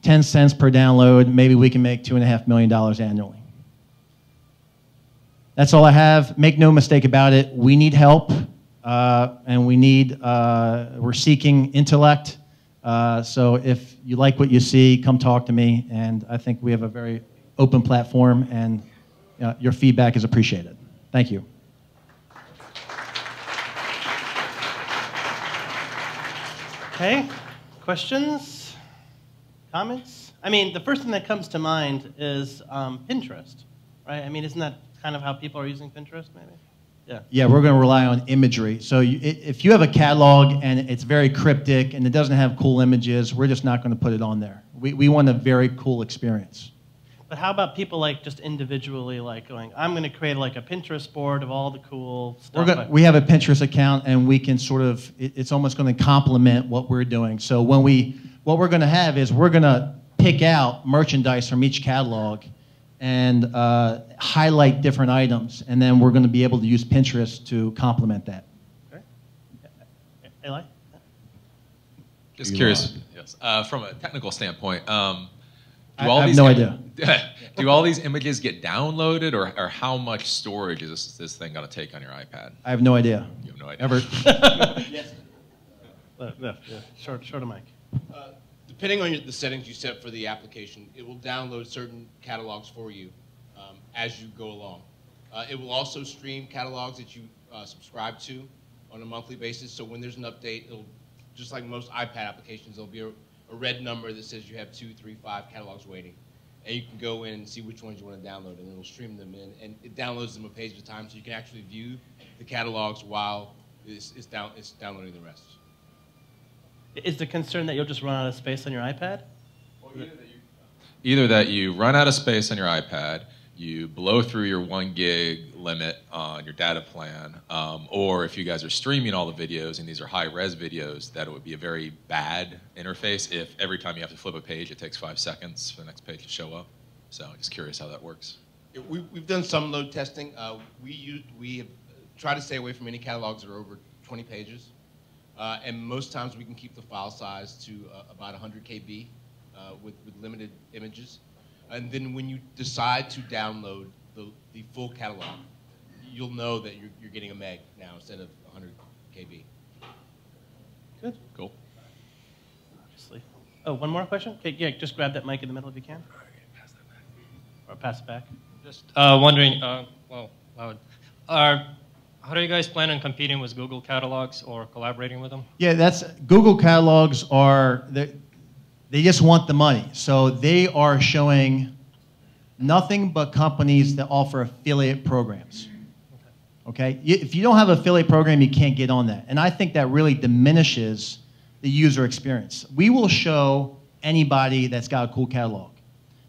[SPEAKER 15] 10 cents per download. Maybe we can make $2.5 million annually. That's all I have. Make no mistake about it. We need help, and we're seeking intellect. So if you like what you see, come talk to me. And I think we have a very open platform, and your feedback is appreciated. Thank you.
[SPEAKER 4] Okay, questions, comments? I mean, the first thing that comes to mind is Pinterest, right? I mean, isn't that kind of how people are using Pinterest, maybe? Yeah.
[SPEAKER 15] Yeah, we're going to rely on imagery. So if you have a catalog and it's very cryptic and it doesn't have cool images, we're just not going to put it on there. We want a very cool experience.
[SPEAKER 4] But how about people like just individually like going, I'm going to create like a Pinterest board of all the cool stuff.
[SPEAKER 15] We have a Pinterest account, and we can sort of, it's almost going to complement what we're doing. So what we're going to have is we're going to pick out merchandise from each catalog and highlight different items, and then we're going to be able to use Pinterest to complement that.
[SPEAKER 4] Okay. Eli?
[SPEAKER 16] Just curious, yes. From a technical standpoint,
[SPEAKER 15] I have no idea.
[SPEAKER 16] Do all these images get downloaded, or how much storage is this thing going to take on your iPad?
[SPEAKER 15] I have no idea.
[SPEAKER 16] You have no idea.
[SPEAKER 15] Ever.
[SPEAKER 4] Yes. Short of mic.
[SPEAKER 17] Depending on the settings you set for the application, it will download certain catalogs for you as you go along. It will also stream catalogs that you subscribe to on a monthly basis. So when there's an update, it'll, just like most iPad applications, there'll be a red number that says you have 2, 3, 5 catalogs waiting. And you can go in and see which ones you want to download, and it'll stream them in. And it downloads them a page at a time, so you can actually view the catalogs while it's downloading the rest.
[SPEAKER 4] Is the concern that you'll just run out of space on your iPad?
[SPEAKER 16] Well, either that you run out of space on your iPad, you blow through your 1 gig limit on your data plan, or if you guys are streaming all the videos and these are high-res videos, that it would be a very bad interface if every time you have to flip a page, it takes 5 seconds for the next page to show up. So I'm just curious how that works.
[SPEAKER 17] Yeah, we've done some load testing. We have tried to stay away from any catalogs that are over 20 pages. And most times we can keep the file size to about 100 KB with limited images. And then when you decide to download the full catalog, you'll know that you're getting a meg now instead of 100 KB.
[SPEAKER 4] Good.
[SPEAKER 16] Cool.
[SPEAKER 4] Obviously. Oh, one more question? Okay, yeah, just grab that mic in the middle if you can. Or pass it back.
[SPEAKER 18] Just wondering, how do you guys plan on competing with Google catalogs or collaborating with them?
[SPEAKER 15] Yeah, Google catalogs are, they just want the money. So they are showing nothing but companies that offer affiliate programs. Okay? If you don't have an affiliate program, you can't get on that. And I think that really diminishes the user experience. We will show anybody that's got a cool catalog.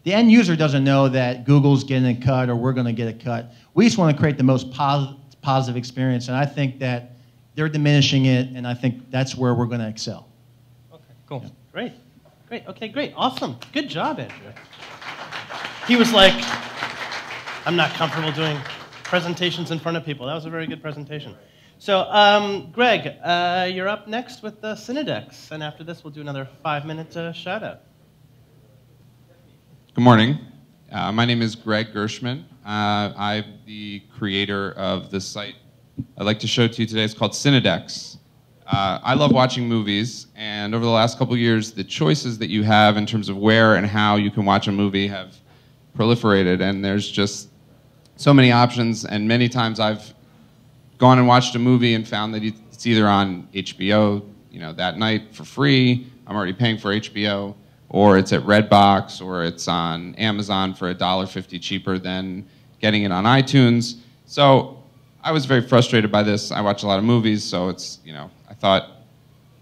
[SPEAKER 15] The end user doesn't know that Google's getting a cut or we're going to get a cut. We just want to create the most positive experience, and I think that they're diminishing it, and I think that's where we're going to excel.
[SPEAKER 18] Okay, cool.
[SPEAKER 15] Yeah.
[SPEAKER 4] Great. Great. Okay, great. Awesome. Good job, Andrew. He was like, I'm not comfortable doing presentations in front of people. That was a very good presentation. So, Greg, you're up next with the Cinidex, and after this, we'll do another 5-minute shout-out.
[SPEAKER 19] Good morning. My name is Greg Gershman. I'm the creator of the site I'd like to show to you today. It's called Cinidex. I love watching movies, and over the last couple of years, the choices that you have in terms of where and how you can watch a movie have proliferated, and there's just so many options, and many times I've gone and watched a movie and found that it's either on HBO, that night for free, I'm already paying for HBO, or it's at Redbox, or it's on Amazon for $1.50 cheaper than getting it on iTunes. So I was very frustrated by this. I watch a lot of movies, so it's, I thought,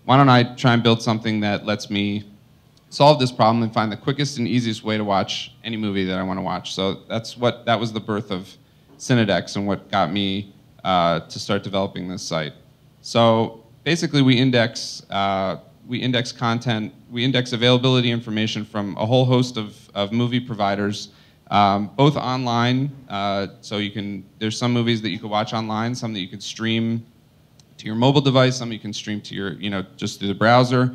[SPEAKER 19] why don't I try and build something that lets me solve this problem and find the quickest and easiest way to watch any movie that I want to watch. So that was the birth of Cinidex and what got me to start developing this site. So basically we index content, we index availability information from a whole host of movie providers, both online, so there's some movies that you can watch online, some that you can stream to your mobile device, some you can stream to your, just through the browser.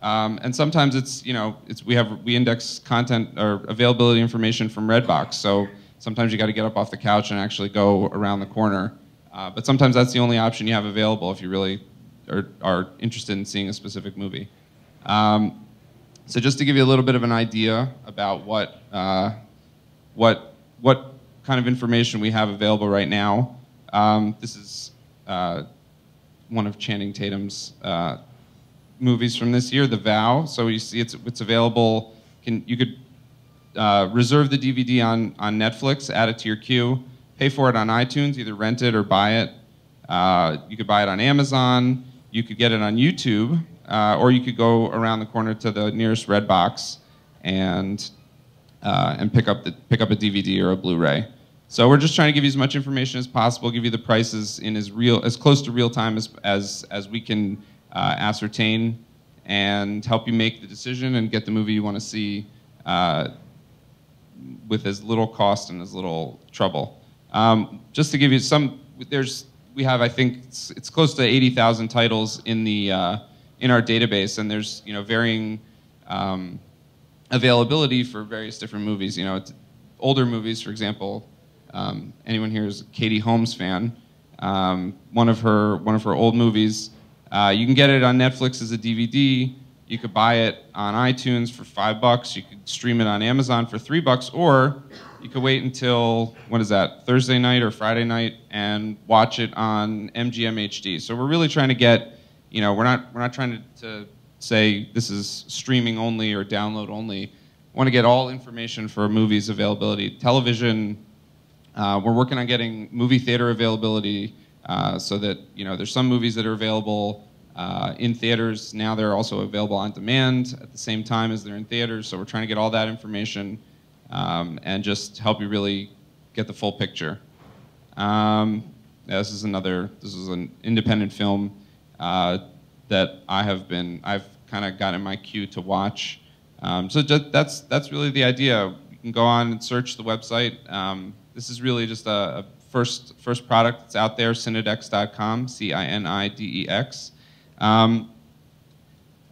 [SPEAKER 19] And sometimes we index content or availability information from Redbox. So sometimes you got to get up off the couch and actually go around the corner. But sometimes that's the only option you have available if you really are interested in seeing a specific movie. So just to give you a little bit of an idea about what kind of information we have available right now, this is one of Channing Tatum's movies from this year, The Vow. So you see it's available. You could reserve the DVD on Netflix, add it to your queue, pay for it on iTunes, either rent it or buy it. You could buy it on Amazon. You could get it on YouTube, or you could go around the corner to the nearest Redbox and pick up a DVD or a Blu-ray. So we're just trying to give you as much information as possible, give you the prices in as close to real time as we can ascertain, and help you make the decision and get the movie you want to see with as little cost and as little trouble. Just to give you some, we have, I think it's close to 80,000 titles in our database, and there's varying availability for various different movies. It's older movies, for example. Anyone here is a Katie Holmes fan? One of her old movies. You can get it on Netflix as a DVD. You could buy it on iTunes for $5. You could stream it on Amazon for $3, or you could wait until, what is that, Thursday night or Friday night, and watch it on MGM HD. So we're really trying to get, we're not trying to say this is streaming only or download only. We want to get all information for movies availability. Television, we're working on getting movie theater availability, so that there's some movies that are available in theaters. Now they're also available on demand at the same time as they're in theaters. So we're trying to get all that information and just help you really get the full picture. This is an independent film that I've kind of got in my queue to watch. So that's really the idea. You can go on and search the website. This is really just a first product that's out there, Cinidex.com, Cinidex.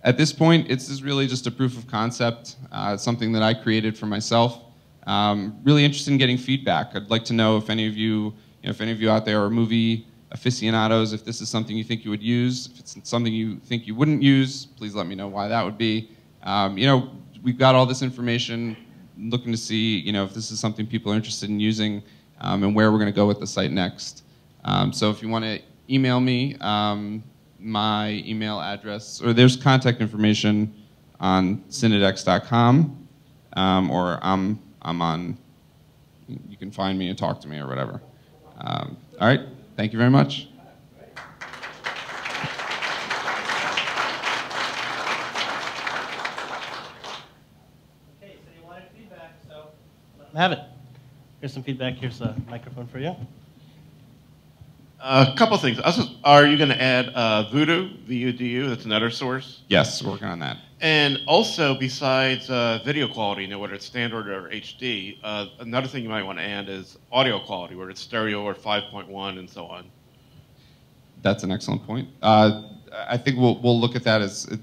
[SPEAKER 19] At this point, it's really just a proof of concept, something that I created for myself. Really interested in getting feedback. I'd like to know if any of you out there are movie aficionados, if this is something you think you would use. If it's something you think you wouldn't use, please let me know why that would be. We've got all this information, looking to see if this is something people are interested in using, and where we're going to go with the site next. So if you want to email me, my email address, or there's contact information on Cinidex.com, or I'm on, you can find me and talk to me or whatever. All right, thank you very much.
[SPEAKER 4] Okay, so you wanted feedback, so let them have it. Here's some feedback. Here's a microphone for you.
[SPEAKER 14] A couple things. Are you going to add Voodoo, VUDU? That's another source.
[SPEAKER 19] Yes, we're working on that.
[SPEAKER 14] And also, besides video quality, whether it's standard or HD, another thing you might want to add is audio quality, whether it's stereo or 5.1 and so on.
[SPEAKER 19] That's an excellent point. I think we'll look at that as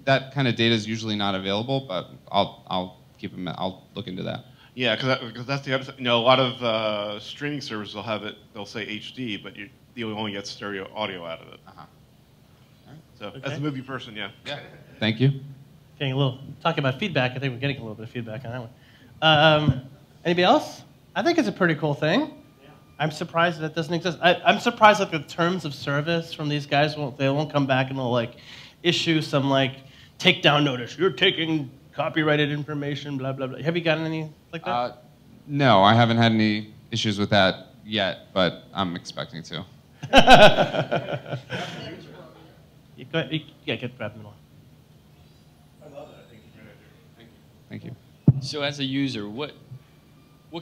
[SPEAKER 19] that kind of data is usually not available, but I'll look into that.
[SPEAKER 14] Yeah, because that's the other thing. A lot of streaming services will have it. They'll say HD, but you only get stereo audio out of it. So
[SPEAKER 4] Okay.
[SPEAKER 14] as a movie person, yeah.
[SPEAKER 19] Thank you.
[SPEAKER 4] Getting a little, talking about feedback, I think we're getting a little bit of feedback on that one. Anybody else? I think it's a pretty cool thing. I'm surprised that doesn't exist. I'm surprised that the terms of service from these guys won't come back and they'll like issue some like takedown notice. You're taking copyrighted information, blah, blah, blah. Have you gotten any like that?
[SPEAKER 19] No, I haven't had any issues with that yet, but I'm expecting to.
[SPEAKER 4] Get grab them all.
[SPEAKER 19] Thank you.
[SPEAKER 12] So as a user, what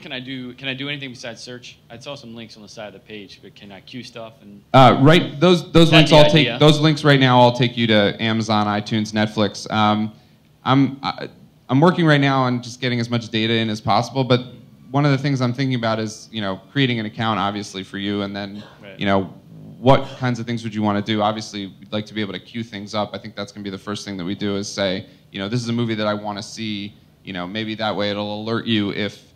[SPEAKER 12] can I do? Can I do anything besides search? I saw some links on the side of the page, but can I queue stuff? And
[SPEAKER 19] Right, those links all take those links right now all take you to Amazon, iTunes, Netflix. I'm working right now on just getting as much data in as possible, but one of the things I'm thinking about is creating an account obviously for you, and then what kinds of things would you want to do? Obviously, we'd like to be able to queue things up. I think that's going to be the first thing that we do is say, this is a movie that I want to see. Maybe that way it'll alert you if,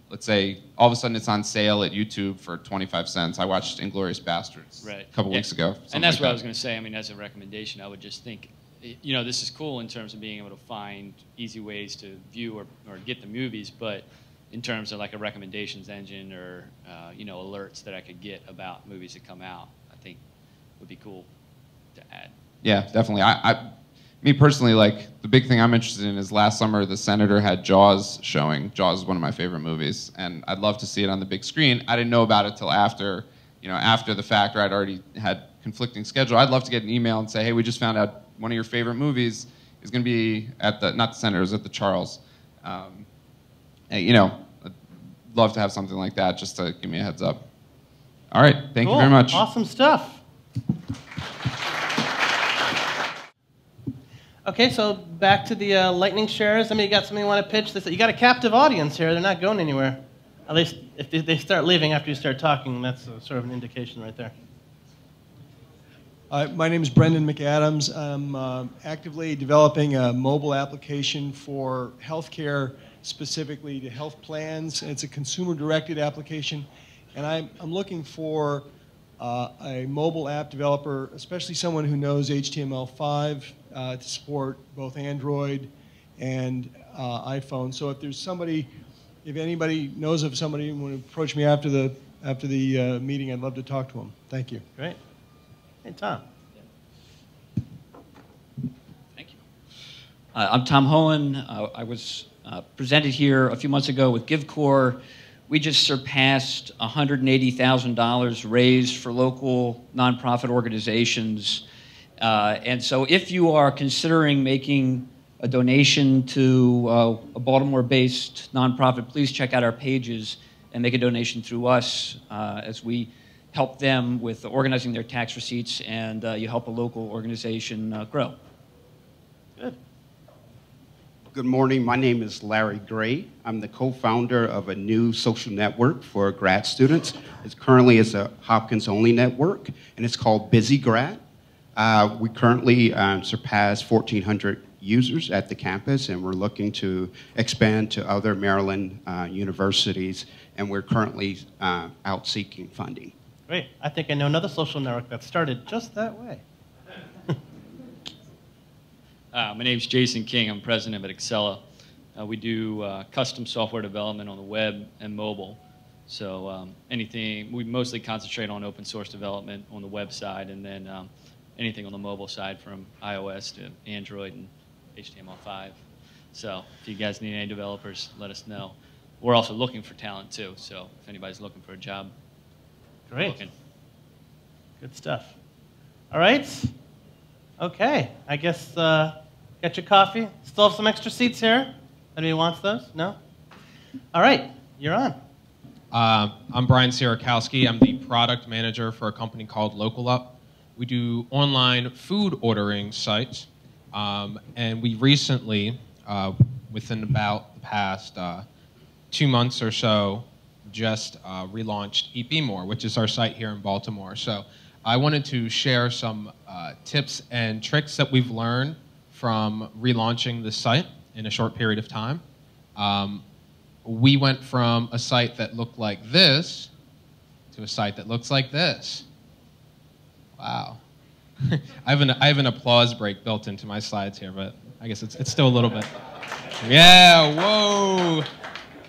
[SPEAKER 19] let's say all of a sudden it's on sale at YouTube for 25 cents. I watched Inglourious Bastards a couple weeks ago.
[SPEAKER 12] And that's what I was going to say. I mean, as a recommendation, I would just think, this is cool in terms of being able to find easy ways to view or get the movies, but in terms of like a recommendations engine or alerts that I could get about movies that come out, I think would be cool to add.
[SPEAKER 19] Yeah, definitely. Me personally, like the big thing I'm interested in is last summer the Senator had Jaws showing. Jaws is one of my favorite movies, and I'd love to see it on the big screen. I didn't know about it till after the fact, or I'd already had conflicting schedule. I'd love to get an email and say, hey, we just found out one of your favorite movies is going to be at the, not the Senator, it was at the Charles. I'd love to have something like that just to give me a heads up. All right, thank you very much.
[SPEAKER 4] Awesome stuff. Okay, so back to the lightning shares. I mean, you got something you want to pitch? You got a captive audience here. They're not going anywhere. At least if they start leaving after you start talking, that's sort of an indication right there.
[SPEAKER 20] My name is Brendan McAdams. I'm actively developing a mobile application for healthcare, specifically to health plans. It's a consumer-directed application, and I'm looking for a mobile app developer, especially someone who knows HTML5 to support both Android and iPhone. So if anybody knows of somebody who want to approach me after the meeting, I'd love to talk to them. Thank you.
[SPEAKER 4] Great. Hey, Tom.
[SPEAKER 21] Thank you. I'm Tom Hohen. I was presented here a few months ago with GiveCore. We just surpassed $180,000 raised for local nonprofit organizations. And so if you are considering making a donation to a Baltimore-based nonprofit, please check out our pages and make a donation through us as we help them with organizing their tax receipts, and you help a local organization grow.
[SPEAKER 4] Good.
[SPEAKER 22] Good morning. My name is Larry Gray. I'm the co-founder of a new social network for grad students. It's currently a Hopkins-only network, and it's called BusyGrad. We currently surpass 1,400 users at the campus, and we're looking to expand to other Maryland universities, and we're currently out seeking funding.
[SPEAKER 4] Great. I think I know another social network that started just that way.
[SPEAKER 12] My name's Jason King. I'm president at Excella. We do custom software development on the web and mobile. So we mostly concentrate on open source development on the web side, and then anything on the mobile side from iOS to Android and HTML5. So if you guys need any developers, let us know. We're also looking for talent too, so if anybody's looking for a job,
[SPEAKER 4] great.
[SPEAKER 12] Looking.
[SPEAKER 4] Good stuff. All right. Okay. I guess got your coffee. Still have some extra seats here. Anybody wants those? No? All right. You're on.
[SPEAKER 23] I'm Brian Sierakowski. I'm the product manager for a company called LocalUp. We do online food ordering sites, and we recently, within about the past 2 months or so, just relaunched EatBmore, which is our site here in Baltimore. So I wanted to share some tips and tricks that we've learned from relaunching the site in a short period of time. We went from a site that looked like this to a site that looks like this. Wow. I have an applause break built into my slides here, but I guess it's still a little bit. Yeah, whoa.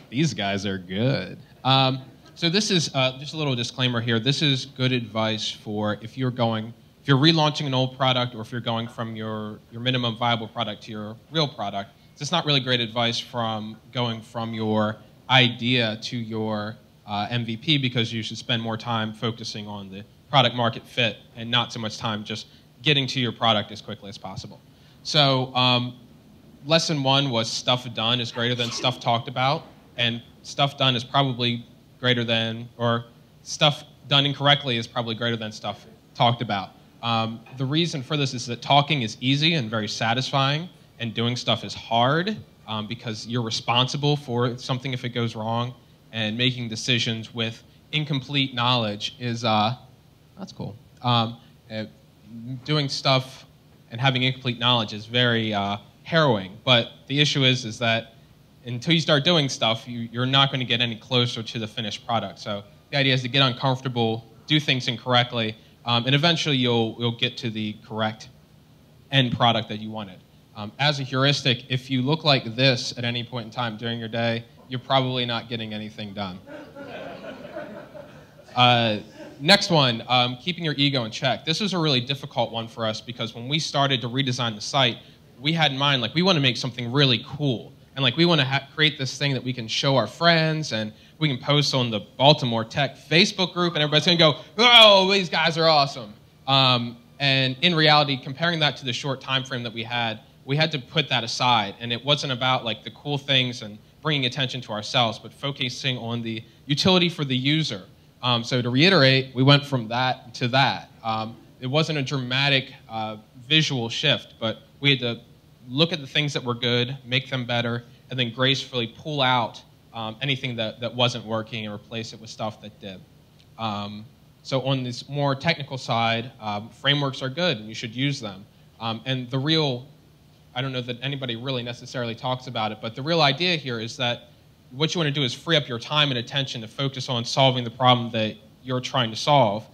[SPEAKER 23] These guys are good. So this is just a little disclaimer here. This is good advice for if you're relaunching an old product or if you're going from your minimum viable product to your real product. It's not really great advice from going from your idea to your MVP, because you should spend more time focusing on the product market fit and not so much time just getting to your product as quickly as possible. So lesson 1 was stuff done is greater than stuff talked about, and stuff done is probably greater than, or stuff done incorrectly is probably greater than stuff talked about. The reason for this is that talking is easy and very satisfying, and doing stuff is hard because you're responsible for something if it goes wrong, and making decisions with incomplete knowledge is, that's cool. Doing stuff and having incomplete knowledge is very harrowing, but the issue is that until you start doing stuff, you're not going to get any closer to the finished product. So the idea is to get uncomfortable, do things incorrectly, and eventually you'll get to the correct end product that you wanted. As a heuristic, if you look like this at any point in time during your day, you're probably not getting anything done. Next one, keeping your ego in check. This was a really difficult one for us because when we started to redesign the site, we had in mind, like, we want to make something really cool. And like, we want to create this thing that we can show our friends, and we can post on the Baltimore Tech Facebook group, and everybody's going to go, oh, these guys are awesome. And in reality, comparing that to the short time frame that we had to put that aside. And it wasn't about like the cool things and bringing attention to ourselves, but focusing on the utility for the user. So to reiterate, we went from that to that. It wasn't a dramatic visual shift, but we had to look at the things that were good, make them better, and then gracefully pull out anything that wasn't working and replace it with stuff that did. So on this more technical side, frameworks are good and you should use them. And the real, I don't know that anybody really necessarily talks about it, but the real idea here is that what you want to do is free up your time and attention to focus on solving the problem that you're trying to solve,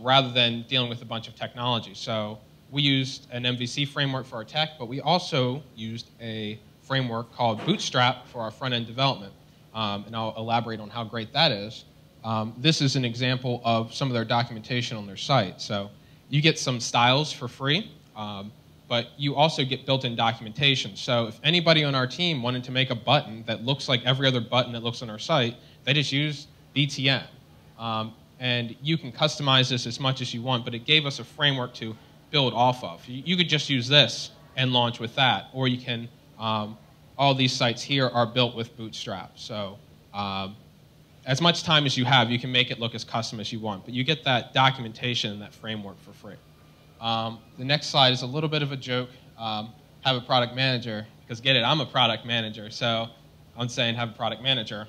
[SPEAKER 23] rather than dealing with a bunch of technology. So we used an MVC framework for our tech, but we also used a framework called Bootstrap for our front-end development. And I'll elaborate on how great that is. This is an example of some of their documentation on their site. So you get some styles for free, but you also get built-in documentation. So if anybody on our team wanted to make a button that looks like every other button that looks on our site, they just use BTN. And you can customize this as much as you want, but it gave us a framework to build off of. You could just use this and launch with that, or you can, all these sites here are built with Bootstrap. So as much time as you have, you can make it look as custom as you want, but you get that documentation and that framework for free. The next slide is a little bit of a joke. Have a product manager, because get it, I'm a product manager, so I'm saying have a product manager.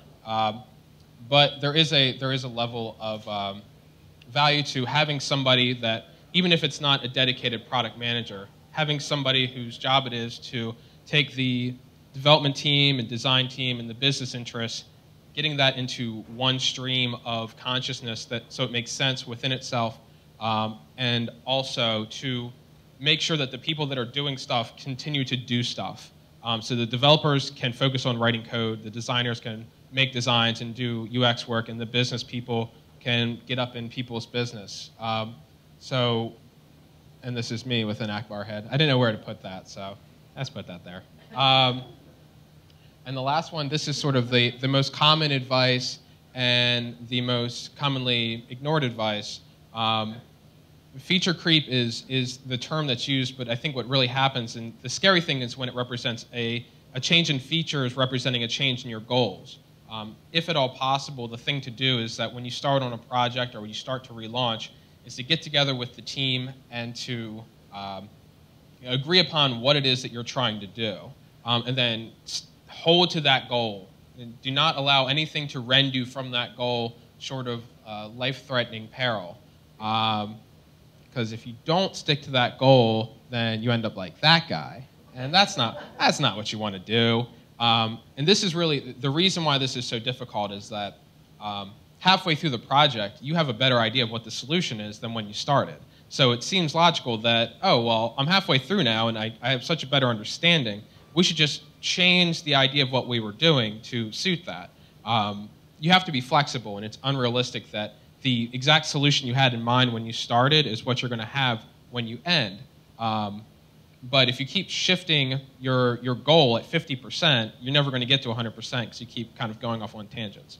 [SPEAKER 23] But there is a level of value to having somebody that, even if it's not a dedicated product manager, having somebody whose job it is to take the development team and design team and the business interests, getting that into one stream of consciousness so it makes sense within itself, and also to make sure that the people that are doing stuff continue to do stuff. So the developers can focus on writing code, the designers can make designs and do UX work, and the business people can get up in people's business. And this is me with an Akbar head. I didn't know where to put that, so let's put that there. And the last one, this is sort of the most common advice and the most commonly ignored advice. Feature creep is the term that's used, but I think what really happens, and the scary thing is when it represents a change in features representing a change in your goals. If at all possible, the thing to do is that when you start on a project or when you start to relaunch, is to get together with the team and to agree upon what it is that you're trying to do, and then hold to that goal. And do not allow anything to rend you from that goal short of life-threatening peril. Because if you don't stick to that goal, then you end up like that guy, and that's not what you want to do. And this is really the reason why this is so difficult is that halfway through the project, you have a better idea of what the solution is than when you started. So it seems logical that, oh, well, I'm halfway through now and I have such a better understanding. We should just change the idea of what we were doing to suit that. You have to be flexible, and it's unrealistic that the exact solution you had in mind when you started is what you're going to have when you end. But if you keep shifting your goal at 50%, you're never going to get to 100% because you keep kind of going off on tangents.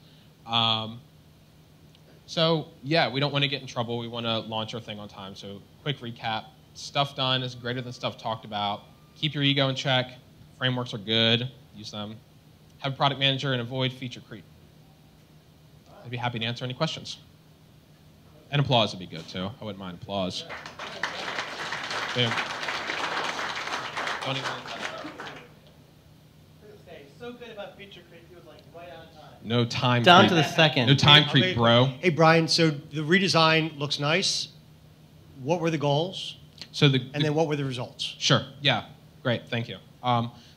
[SPEAKER 23] So yeah, we don't want to get in trouble. We want to launch our thing on time. So quick recap, stuff done is greater than stuff talked about. Keep your ego in check. Frameworks are good. Use them. Have a product manager and avoid feature creep. I'd be happy to answer any questions. And applause would be good too. I wouldn't mind applause. Boom. Don't even
[SPEAKER 4] so good about feature creep. He was like right on time.
[SPEAKER 23] No time
[SPEAKER 4] Down
[SPEAKER 23] creep.
[SPEAKER 4] to the second.
[SPEAKER 23] No time creep, bro.
[SPEAKER 1] Hey, Brian, so the redesign looks nice. What were the goals?
[SPEAKER 23] So
[SPEAKER 1] and then what were the results?
[SPEAKER 23] Sure. Yeah. Great. Thank you.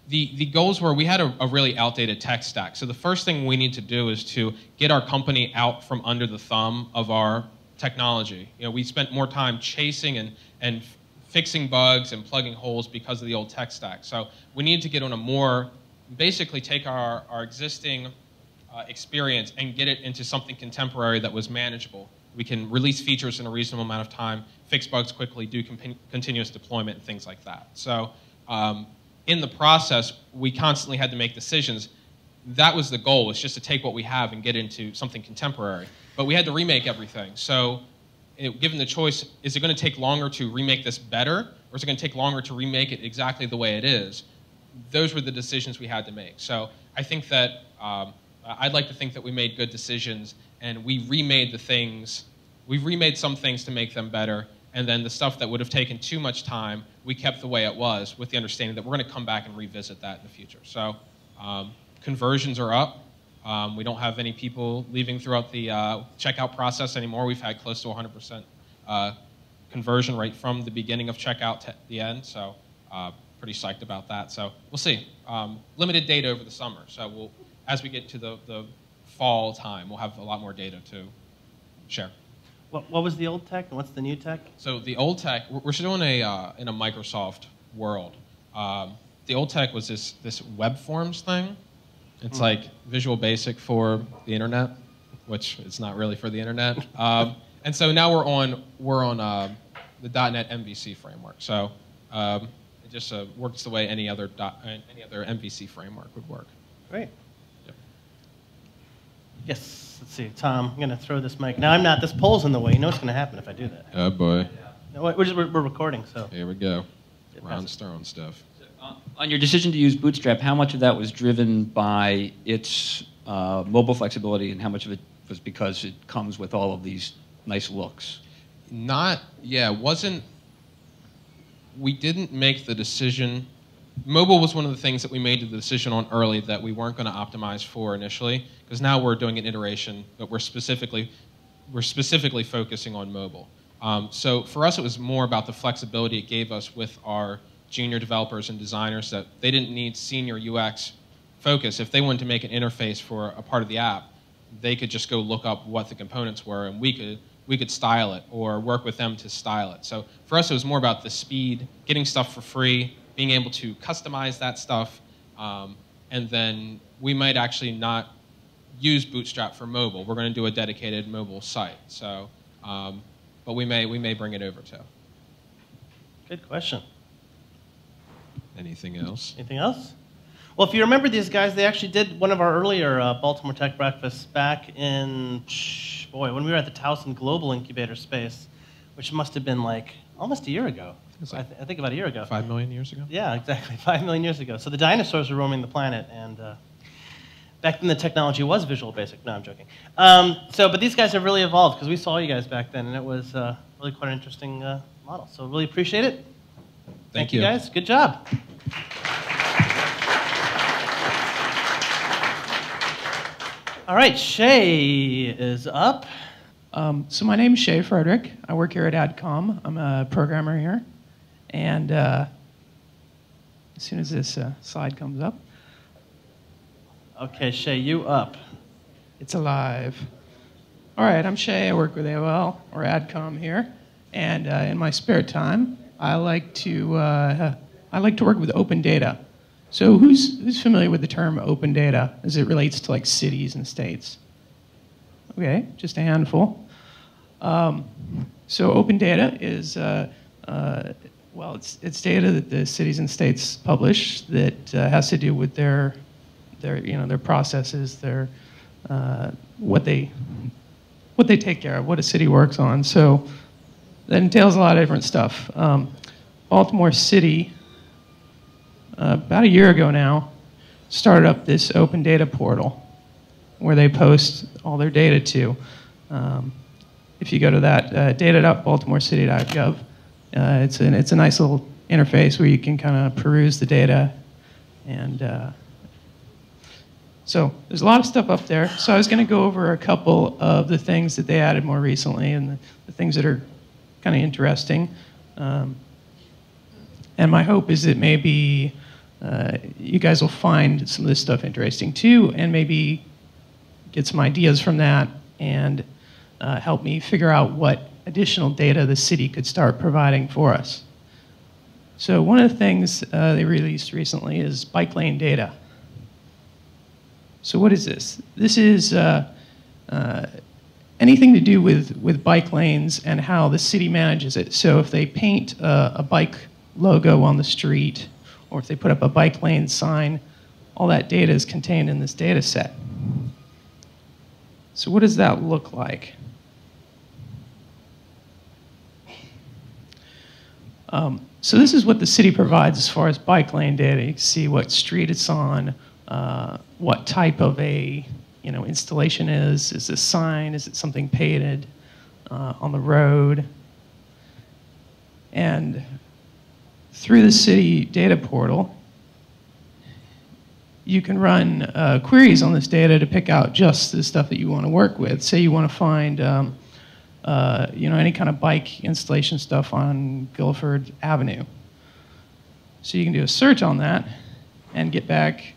[SPEAKER 23] The goals were we had a really outdated tech stack. So the first thing we need to do is to get our company out from under the thumb of our technology. You know, we spent more time chasing and fixing bugs and plugging holes because of the old tech stack. So we need to get on a more, basically take our existing experience and get it into something contemporary that was manageable. We can release features in a reasonable amount of time, fix bugs quickly, do continuous deployment, and things like that. So in the process, we constantly had to make decisions. That was the goal, was just to take what we have and get into something contemporary. But we had to remake everything. So given the choice, is it going to take longer to remake this better, or is it going to take longer to remake it exactly the way it is? Those were the decisions we had to make. So I think that I'd like to think that we made good decisions, and we remade some things to make them better, and then the stuff that would have taken too much time, we kept the way it was with the understanding that we're going to come back and revisit that in the future. So conversions are up. We don't have any people leaving throughout the checkout process anymore. We've had close to 100% conversion rate from the beginning of checkout to the end, so pretty psyched about that. So we'll see. Limited data over the summer, so as we get to the fall time, we'll have a lot more data to share.
[SPEAKER 4] What was the old tech and what's the new tech?
[SPEAKER 23] So the old tech, we're still in a Microsoft world. The old tech was this web forms thing. It's like Visual Basic for the internet, which it's not really for the internet. And so now we're on the .NET MVC framework. So it just works the way any other MVC framework would work.
[SPEAKER 4] Great. Yep. Yes. Let's see, Tom. I'm going to throw this mic. Now I'm not. This pole's in the way. You know what's going to happen if I do that.
[SPEAKER 16] Oh boy.
[SPEAKER 4] No, we're recording, so.
[SPEAKER 16] Here we go. Ron's throwing stuff.
[SPEAKER 21] On your decision to use Bootstrap, how much of that was driven by its mobile flexibility, and how much of it was because it comes with all of these nice looks?
[SPEAKER 23] We didn't make the decision. Mobile was one of the things that we made the decision on early that we weren't going to optimize for initially, because now we're doing an iteration, but we're specifically focusing on mobile. So for us, it was more about the flexibility it gave us with our junior developers and designers, that they didn't need senior UX focus. If they wanted to make an interface for a part of the app, they could just go look up what the components were, and we could style it or work with them to style it. So for us, it was more about the speed, getting stuff for free, being able to customize that stuff, and then we might actually not use Bootstrap for mobile. We're going to do a dedicated mobile site. So, but we may bring it over too.
[SPEAKER 4] Good question.
[SPEAKER 23] Anything else?
[SPEAKER 4] Anything else? Well, if you remember these guys, they actually did one of our earlier Baltimore Tech breakfasts back in, when we were at the Towson Global Incubator Space, which must have been like almost a year ago. I think about a year ago.
[SPEAKER 23] 5 million years ago?
[SPEAKER 4] Yeah, exactly. 5 million years ago. So the dinosaurs were roaming the planet, and back then the technology was Visual Basic. No, I'm joking. But these guys have really evolved, because we saw you guys back then, and it was really quite an interesting model. So really appreciate it. Thank you guys. Good job. All right, Shea is up.
[SPEAKER 5] So my name is Shea Frederick. I work here at AdCom. I'm a programmer here. And as soon as this slide comes up.
[SPEAKER 4] Okay, Shea, you up.
[SPEAKER 5] It's alive. All right, I'm Shea. I work with AOL or AdCom here. And in my spare time, I like to work with open data. So who's familiar with the term open data as it relates to like cities and states? Okay, just a handful. So open data is well, it's data that the cities and states publish that has to do with their processes, their what they take care of, what a city works on. So that entails a lot of different stuff. Baltimore City, about a year ago now, started up this open data portal where they post all their data to. If you go to that, data.baltimorecity.gov, it's a nice little interface where you can kind of peruse the data. And so there's a lot of stuff up there. So I was going to go over a couple of the things that they added more recently and the things that are kind of interesting. And my hope is that maybe you guys will find some of this stuff interesting too, and maybe get some ideas from that and help me figure out what additional data the city could start providing for us. So one of the things they released recently is bike lane data. So what is this? This is anything to do with bike lanes and how the city manages it. So if they paint a bike logo on the street, or if they put up a bike lane sign, all that data is contained in this data set. So what does that look like? So this is what the city provides as far as bike lane data. You can see what street it's on, what type of a installation is. Is this a sign? Is it something painted on the road? And through the city data portal, you can run queries on this data to pick out just the stuff that you want to work with. Say you want to find any kind of bike installation stuff on Guilford Avenue. So you can do a search on that and get back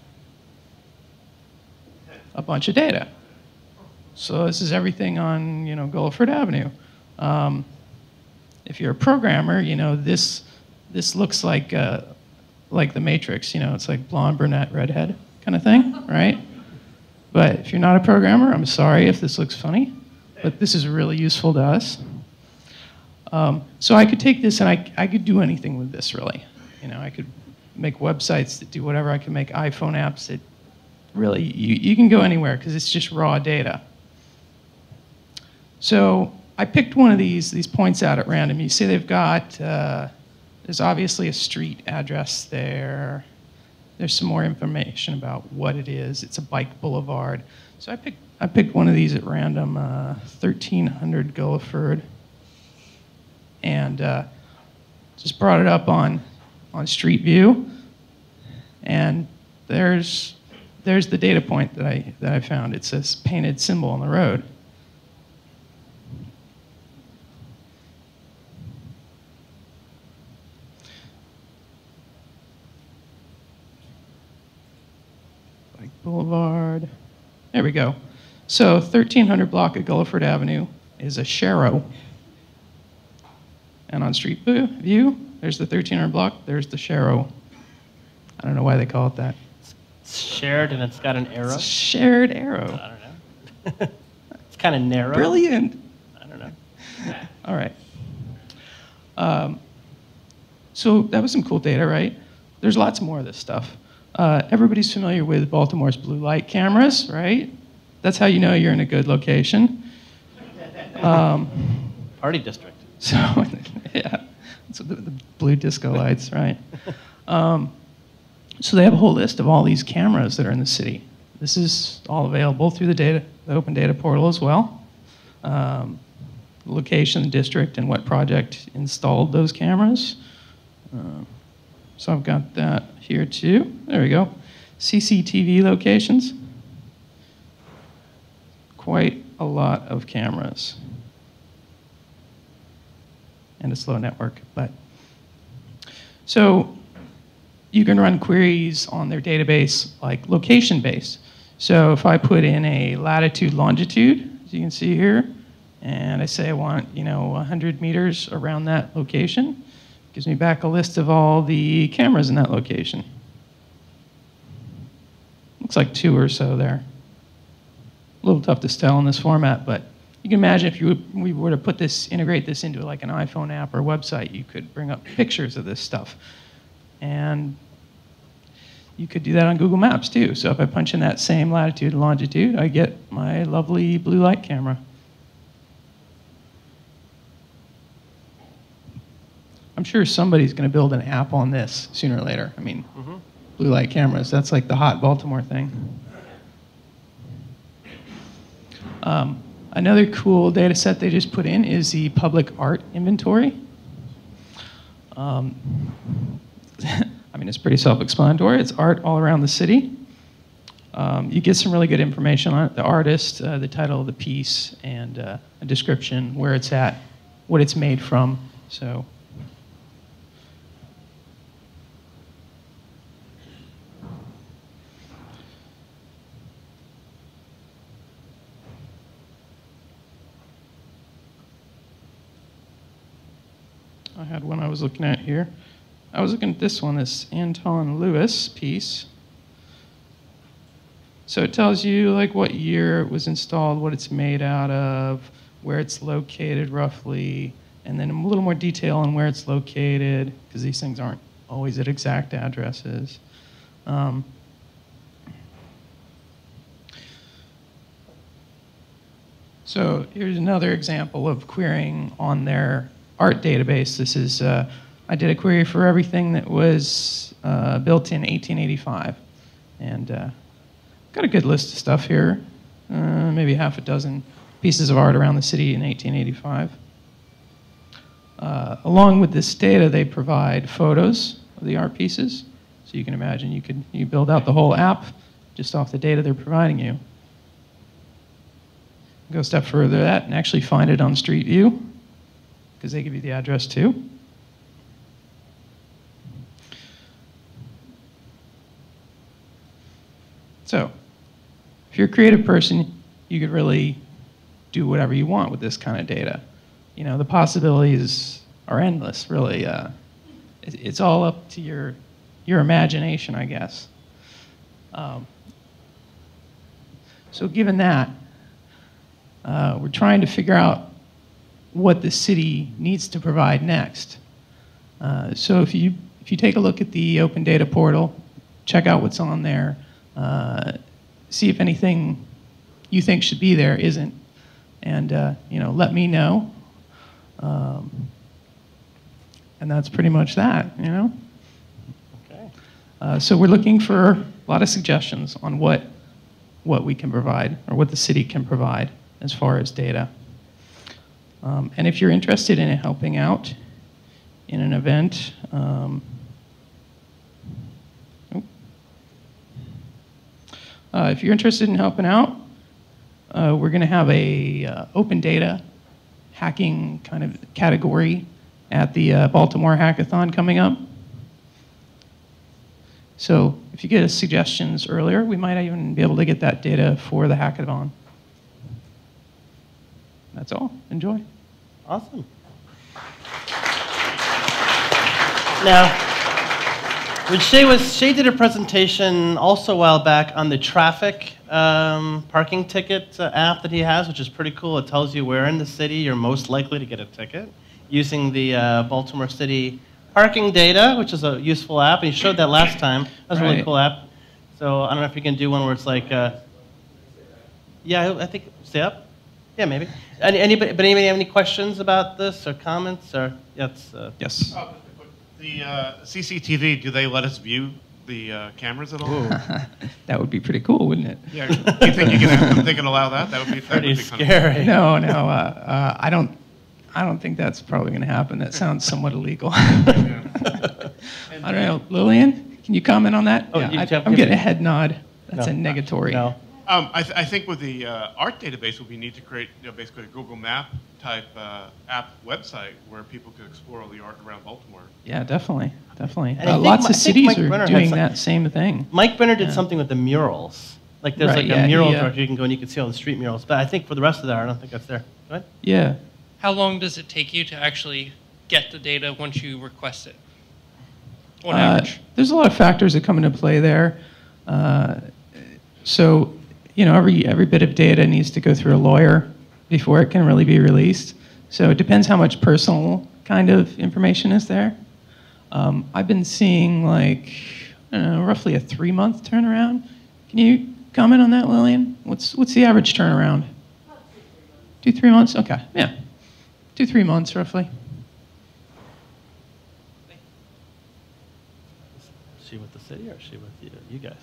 [SPEAKER 5] a bunch of data. So this is everything on Guilford Avenue. If you're a programmer, this looks like the Matrix. It's like blonde, brunette, redhead kind of thing, right? But if you're not a programmer, I'm sorry if this looks funny, but this is really useful to us. So I could take this and I could do anything with this, really. I could make websites that do whatever. I could make iPhone apps that really, you can go anywhere because it's just raw data. So I picked one of these points out at random. You see they've got, there's obviously a street address there. There's some more information about what it is. It's a bike boulevard. So I picked one of these at random, 1300 Guilford, and just brought it up on Street View, and there's the data point that I found. It's this painted symbol on the road. Bike Boulevard. There we go. So 1300 block of Guilford Avenue is a Shea. And on Street View, there's the 1300 block, there's the Shea. I don't know why they call it that.
[SPEAKER 4] It's shared and it's got an arrow?
[SPEAKER 5] It's a shared arrow.
[SPEAKER 4] I don't know. It's kind of narrow.
[SPEAKER 5] Brilliant.
[SPEAKER 4] I don't know.
[SPEAKER 5] All right. So that was some cool data, right? There's lots more of this stuff. Everybody's familiar with Baltimore's blue light cameras, right? That's how you know you're in a good location.
[SPEAKER 4] Party district.
[SPEAKER 5] So, yeah, so the blue disco lights, right? So they have a whole list of all these cameras that are in the city. This is all available through the open data portal as well. Location, district, and what project installed those cameras. So I've got that here too. There we go. CCTV locations. Quite a lot of cameras. And a slow network, but. So you can run queries on their database like location-based. So if I put in a latitude, longitude, as you can see here, and I say I want 100 meters around that location. Gives me back a list of all the cameras in that location. Looks like 2 or so there. A little tough to tell in this format, but you can imagine if we were to integrate this into like an iPhone app or website, you could bring up pictures of this stuff. And you could do that on Google Maps too. So if I punch in that same latitude and longitude, I get my lovely blue light camera. I'm sure somebody's going to build an app on this sooner or later. I mean, blue light cameras, that's like the hot Baltimore thing. Another cool data set they just put in is the public art inventory. I mean, it's pretty self-explanatory. It's art all around the city. You get some really good information on it. The artist, the title of the piece, and a description, where it's at, what it's made from. So. I had one I was looking at here. I was looking at this one, this Anton Lewis piece. So it tells you like what year it was installed, what it's made out of, where it's located roughly, and then a little more detail on where it's located, because these things aren't always at exact addresses. So here's another example of querying on their art database. This is, I did a query for everything that was built in 1885. And got a good list of stuff here, maybe half a dozen pieces of art around the city in 1885. Along with this data, they provide photos of the art pieces. So you can imagine you build out the whole app just off the data they're providing you. Go a step further than that and actually find it on Street View, because they give you the address too. So, if you're a creative person, you could really do whatever you want with this kind of data. The possibilities are endless, really. It's all up to your imagination, I guess. So given that, we're trying to figure out what the city needs to provide next. So if you take a look at the Open Data Portal, check out what's on there, see if anything you think should be there isn't, and let me know. And that's pretty much that, Okay. So we're looking for a lot of suggestions on what we can provide, or what the city can provide as far as data. And if you're interested in helping out in an event, if you're interested in helping out, we're going to have a open data hacking kind of category at the Baltimore Hackathon coming up. So if you get us suggestions earlier, we might even be able to get that data for the hackathon. That's all. Enjoy.
[SPEAKER 4] Awesome. Now, Shea did a presentation also a while back on the traffic parking ticket app that he has, which is pretty cool. It tells you where in the city you're most likely to get a ticket using the Baltimore City parking data, which is a useful app. And you showed that last time. That was a really cool app. So I don't know if you can do one where it's like, yeah, I think, stay up? Yeah, maybe. Anybody have any questions about this or comments? Or yes.
[SPEAKER 14] The CCTV, do they let us view the cameras at all?
[SPEAKER 5] That would be pretty cool, wouldn't it?
[SPEAKER 14] Yeah. Do you think they can allow that? That would be
[SPEAKER 4] pretty scary.
[SPEAKER 5] No, I don't think that's probably going to happen. That sounds somewhat illegal. I don't know, Lillian, can you comment on that?
[SPEAKER 4] Oh,
[SPEAKER 5] yeah, I'm getting a head nod. That's a negatory.
[SPEAKER 4] No.
[SPEAKER 14] I think with the art database, we need to create basically a Google Map type app website where people could explore all the art around Baltimore.
[SPEAKER 5] Yeah, definitely.
[SPEAKER 4] And
[SPEAKER 5] Lots of cities are doing that same thing.
[SPEAKER 4] Mike Brenner did something with the murals. Like there's
[SPEAKER 5] Right,
[SPEAKER 4] like
[SPEAKER 5] yeah,
[SPEAKER 4] a mural
[SPEAKER 5] yeah.
[SPEAKER 4] directory you can go and you can see all the street murals. But I think for the rest of that, I don't think that's there. Go ahead.
[SPEAKER 5] Yeah.
[SPEAKER 2] How long does it take you to actually get the data once you request it? On average.
[SPEAKER 5] There's a lot of factors that come into play there. So, every bit of data needs to go through a lawyer before it can really be released. So it depends how much personal kind of information is there. I've been seeing roughly a 3-month turnaround. Can you comment on that, Lillian? What's the average turnaround? 2-3 months? Okay, yeah. 2-3 months roughly.
[SPEAKER 4] Is she with the city or is she with you guys?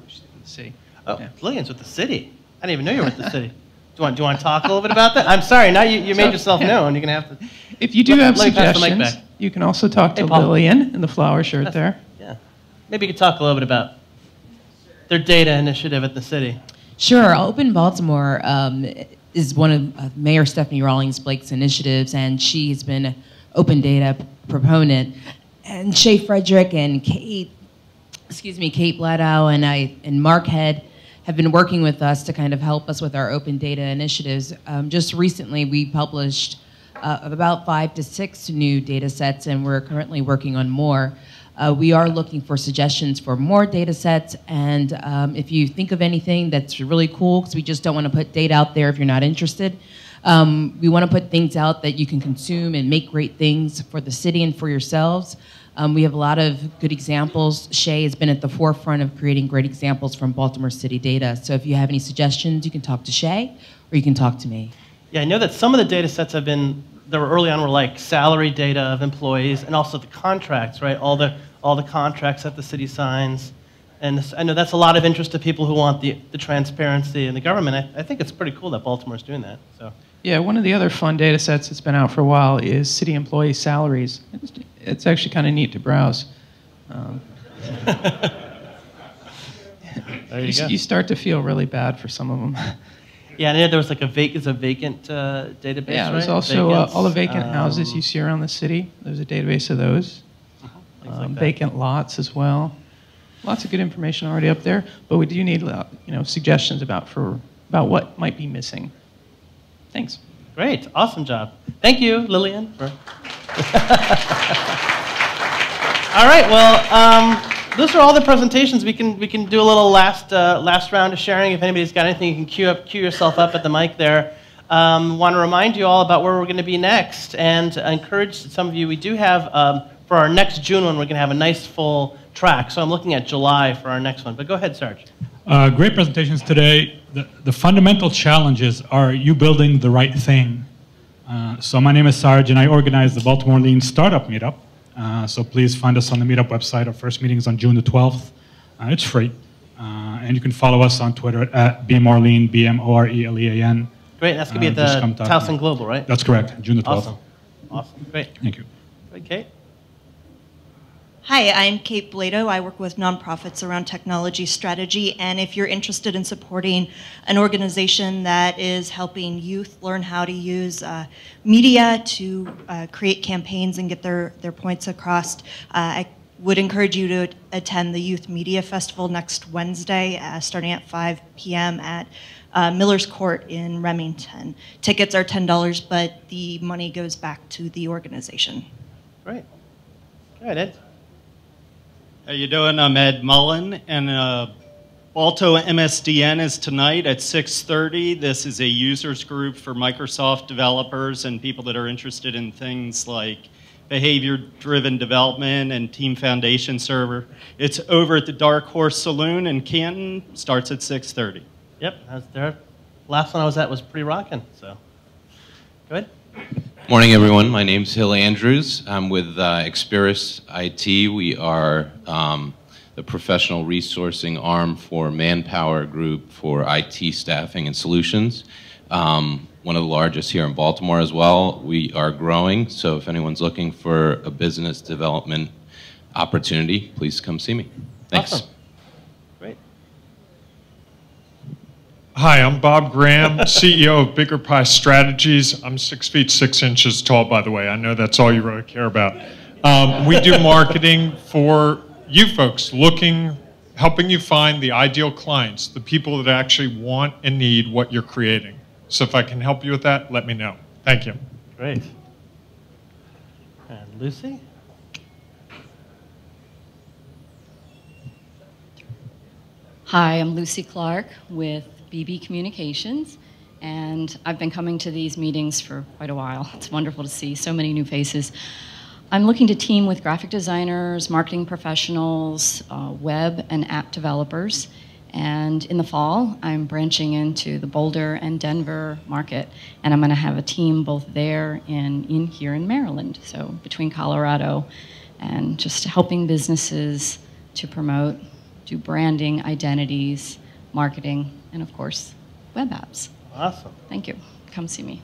[SPEAKER 5] She's with the city.
[SPEAKER 4] Oh,
[SPEAKER 5] Yeah.
[SPEAKER 4] Lillian's with the city. I didn't even know you were with the city. Do you want to talk a little bit about that? I'm sorry. Now you made yourself known. You're gonna have to.
[SPEAKER 5] If you do have
[SPEAKER 4] let me pass the mic
[SPEAKER 5] suggestions,
[SPEAKER 4] back.
[SPEAKER 5] you can also talk to
[SPEAKER 4] Hey, Paul.
[SPEAKER 5] Lillian in the flower shirt there.
[SPEAKER 4] Yeah. Maybe you could talk a little bit about their data initiative at the city.
[SPEAKER 6] Sure. Open Baltimore is one of Mayor Stephanie Rawlings Blake's initiatives, and she has been an open data proponent. And Shea Frederick and Kate Bladow and Mark Head have been working with us to kind of help us with our open data initiatives. Just recently, we published about 5 to 6 new data sets, and we're currently working on more. We are looking for suggestions for more data sets, and if you think of anything that's really cool, because we just don't want to put data out there if you're not interested, we want to put things out that you can consume and make great things for the city and for yourselves. We have a lot of good examples. Shea has been at the forefront of creating great examples from Baltimore City data. So if you have any suggestions, you can talk to Shea or you can talk to me.
[SPEAKER 4] Yeah, I know that some of the data sets that were early on were like salary data of employees and also the contracts, right? All the contracts that the city signs. And I know that's a lot of interest to people who want the transparency in the government. I think it's pretty cool that Baltimore's doing that. So.
[SPEAKER 5] Yeah, one of the other fun data sets that's been out for a while is city employee salaries. It's actually kind of neat to browse.
[SPEAKER 4] There you go.
[SPEAKER 5] You start to feel really bad for some of them.
[SPEAKER 4] Yeah, and there was like a vacant database,
[SPEAKER 5] Yeah, there's
[SPEAKER 4] right?
[SPEAKER 5] also
[SPEAKER 4] Vacants,
[SPEAKER 5] all the vacant houses you see around the city. There's a database of those. Vacant lots as well. Lots of good information already up there, but we do need suggestions about what might be missing. Thanks.
[SPEAKER 4] Great, awesome job. Thank you, Lillian. All right, well, those are all the presentations. We can do a little last round of sharing. If anybody's got anything, you can queue yourself up at the mic there. Want to remind you all about where we're going to be next, and encourage some of you. We do have for our next June one, we're going to have a nice full track. So I'm looking at July for our next one. But go ahead, Sarge.
[SPEAKER 7] Great presentations today. The fundamental challenges are you building the right thing. So my name is Sarge, and I organize the Baltimore Lean Startup Meetup. So please find us on the Meetup website. Our first meeting is on June the 12th. It's free. And you can follow us on Twitter at BMoreLean, BMORELEAN.
[SPEAKER 4] Great, that's going to be at the Towson Global, right?
[SPEAKER 7] That's correct, June the 12th.
[SPEAKER 4] Awesome. Awesome, great.
[SPEAKER 7] Thank you.
[SPEAKER 4] Great, Kate.
[SPEAKER 24] Hi, I'm Kate Bladow. I work with nonprofits around technology strategy, and if you're interested in supporting an organization that is helping youth learn how to use media to create campaigns and get their points across, I would encourage you to attend the Youth Media Festival next Wednesday, starting at 5 p.m. at Miller's Court in Remington. Tickets are $10, but the money goes back to the organization.
[SPEAKER 4] Great. Go ahead, Ed.
[SPEAKER 25] How you doing? I'm Ed Mullen, and Balto MSDN is tonight at 6:30. This is a users group for Microsoft developers and people that are interested in things like behavior-driven development and Team Foundation server. It's over at the Dark Horse Saloon in Canton. Starts at 6:30.
[SPEAKER 4] Yep, I was there. Last one I was at was pretty rocking. So, go ahead.
[SPEAKER 26] Morning, everyone. My name's Hill Andrews. I'm with Experis IT. We are the professional resourcing arm for Manpower Group for IT staffing and solutions. One of the largest here in Baltimore as well. We are growing, so if anyone's looking for a business development opportunity, please come see me. Thanks.
[SPEAKER 4] Awesome. Great.
[SPEAKER 27] Hi, I'm Bob Graham, CEO of Bigger Pie Strategies. I'm 6 feet 6 inches tall, by the way. I know that's all you really care about. We do marketing for you folks looking helping you find the ideal clients, the people that actually want and need what you're creating. So if I can help you with that, let me know. Thank you.
[SPEAKER 4] Great. And Lucy?
[SPEAKER 3] Hi, I'm Lucy Clark with BB Communications, and I've been coming to these meetings for quite a while. It's wonderful to see so many new faces. I'm looking to team with graphic designers, marketing professionals, web and app developers, and in the fall, I'm branching into the Boulder and Denver market, and I'm going to have a team both there and here in Maryland, so between Colorado, and just helping businesses to promote, do branding, identities, marketing, and of course, web apps.
[SPEAKER 4] Awesome.
[SPEAKER 3] Thank you. Come see me.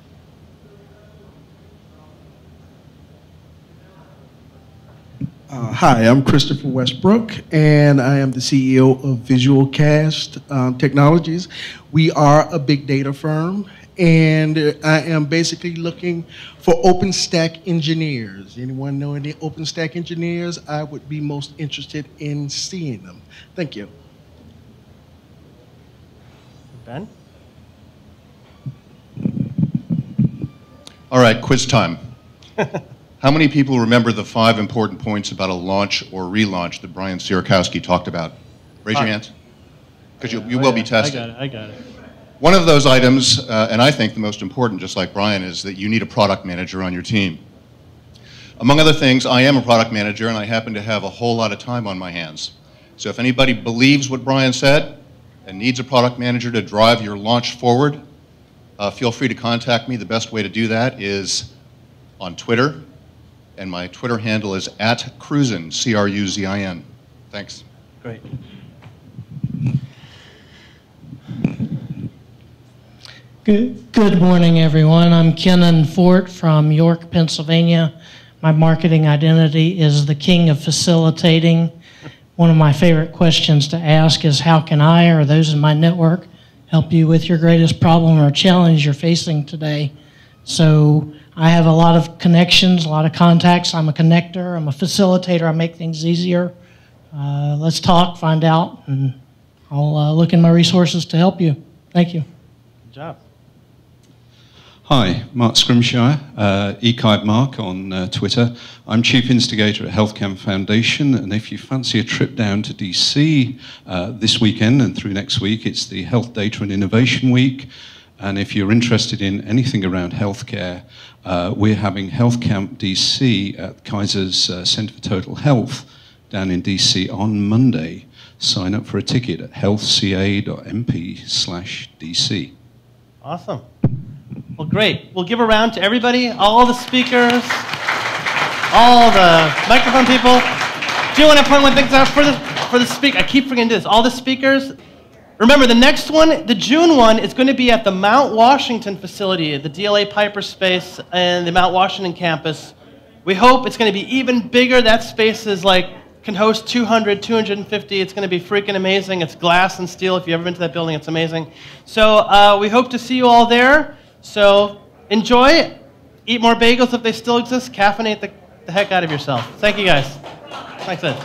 [SPEAKER 8] Hi, I'm Christopher Westbrook, and I am the CEO of Visualcast Technologies. We are a big data firm, and I am basically looking for OpenStack engineers. Anyone know any OpenStack engineers? I would be most interested in seeing them. Thank you.
[SPEAKER 4] Ben?
[SPEAKER 9] All right, quiz time. How many people remember the 5 important points about a launch or relaunch that Brian Sierakowski talked about? Raise your hands, because you will be tested.
[SPEAKER 4] I got it.
[SPEAKER 9] One of those items, and I think the most important, just like Brian, is that you need a product manager on your team. Among other things, I am a product manager, and I happen to have a whole lot of time on my hands. So if anybody believes what Brian said and needs a product manager to drive your launch forward, feel free to contact me. The best way to do that is on Twitter, and my Twitter handle is @Cruzin, C-R-U-Z-I-N. Thanks.
[SPEAKER 4] Great.
[SPEAKER 10] Good morning, everyone. I'm Kenan Fort from York, Pennsylvania. My marketing identity is the king of facilitating. One of my favorite questions to ask is, how can I or those in my network help you with your greatest problem or challenge you're facing today? So I have a lot of connections, a lot of contacts. I'm a connector, I'm a facilitator, I make things easier. Let's talk, find out, and I'll look in my resources to help you. Thank you.
[SPEAKER 4] Good job.
[SPEAKER 11] Hi, Mark Scrimshire, EatBmore on Twitter. I'm Chief Instigator at HealthCam Foundation, and if you fancy a trip down to DC this weekend and through next week, it's the Health Data and Innovation Week. And if you're interested in anything around healthcare, we're having Health Camp DC at Kaiser's Center for Total Health down in DC on Monday. Sign up for a ticket at healthca.mp/DC.
[SPEAKER 4] Awesome. Well, great. We'll give a round to everybody, all the speakers, all the microphone people. Do you want to point one thing out for the speaker? I keep forgetting this. All the speakers. Remember, the next one, the June one, is going to be at the Mount Washington facility, the DLA Piper space and the Mount Washington campus. We hope it's going to be even bigger. That space is can host 200, 250. It's going to be freaking amazing. It's glass and steel. If you've ever been to that building, it's amazing. So we hope to see you all there. So enjoy. Eat more bagels if they still exist. Caffeinate the heck out of yourself. Thank you, guys. Thanks, Ed.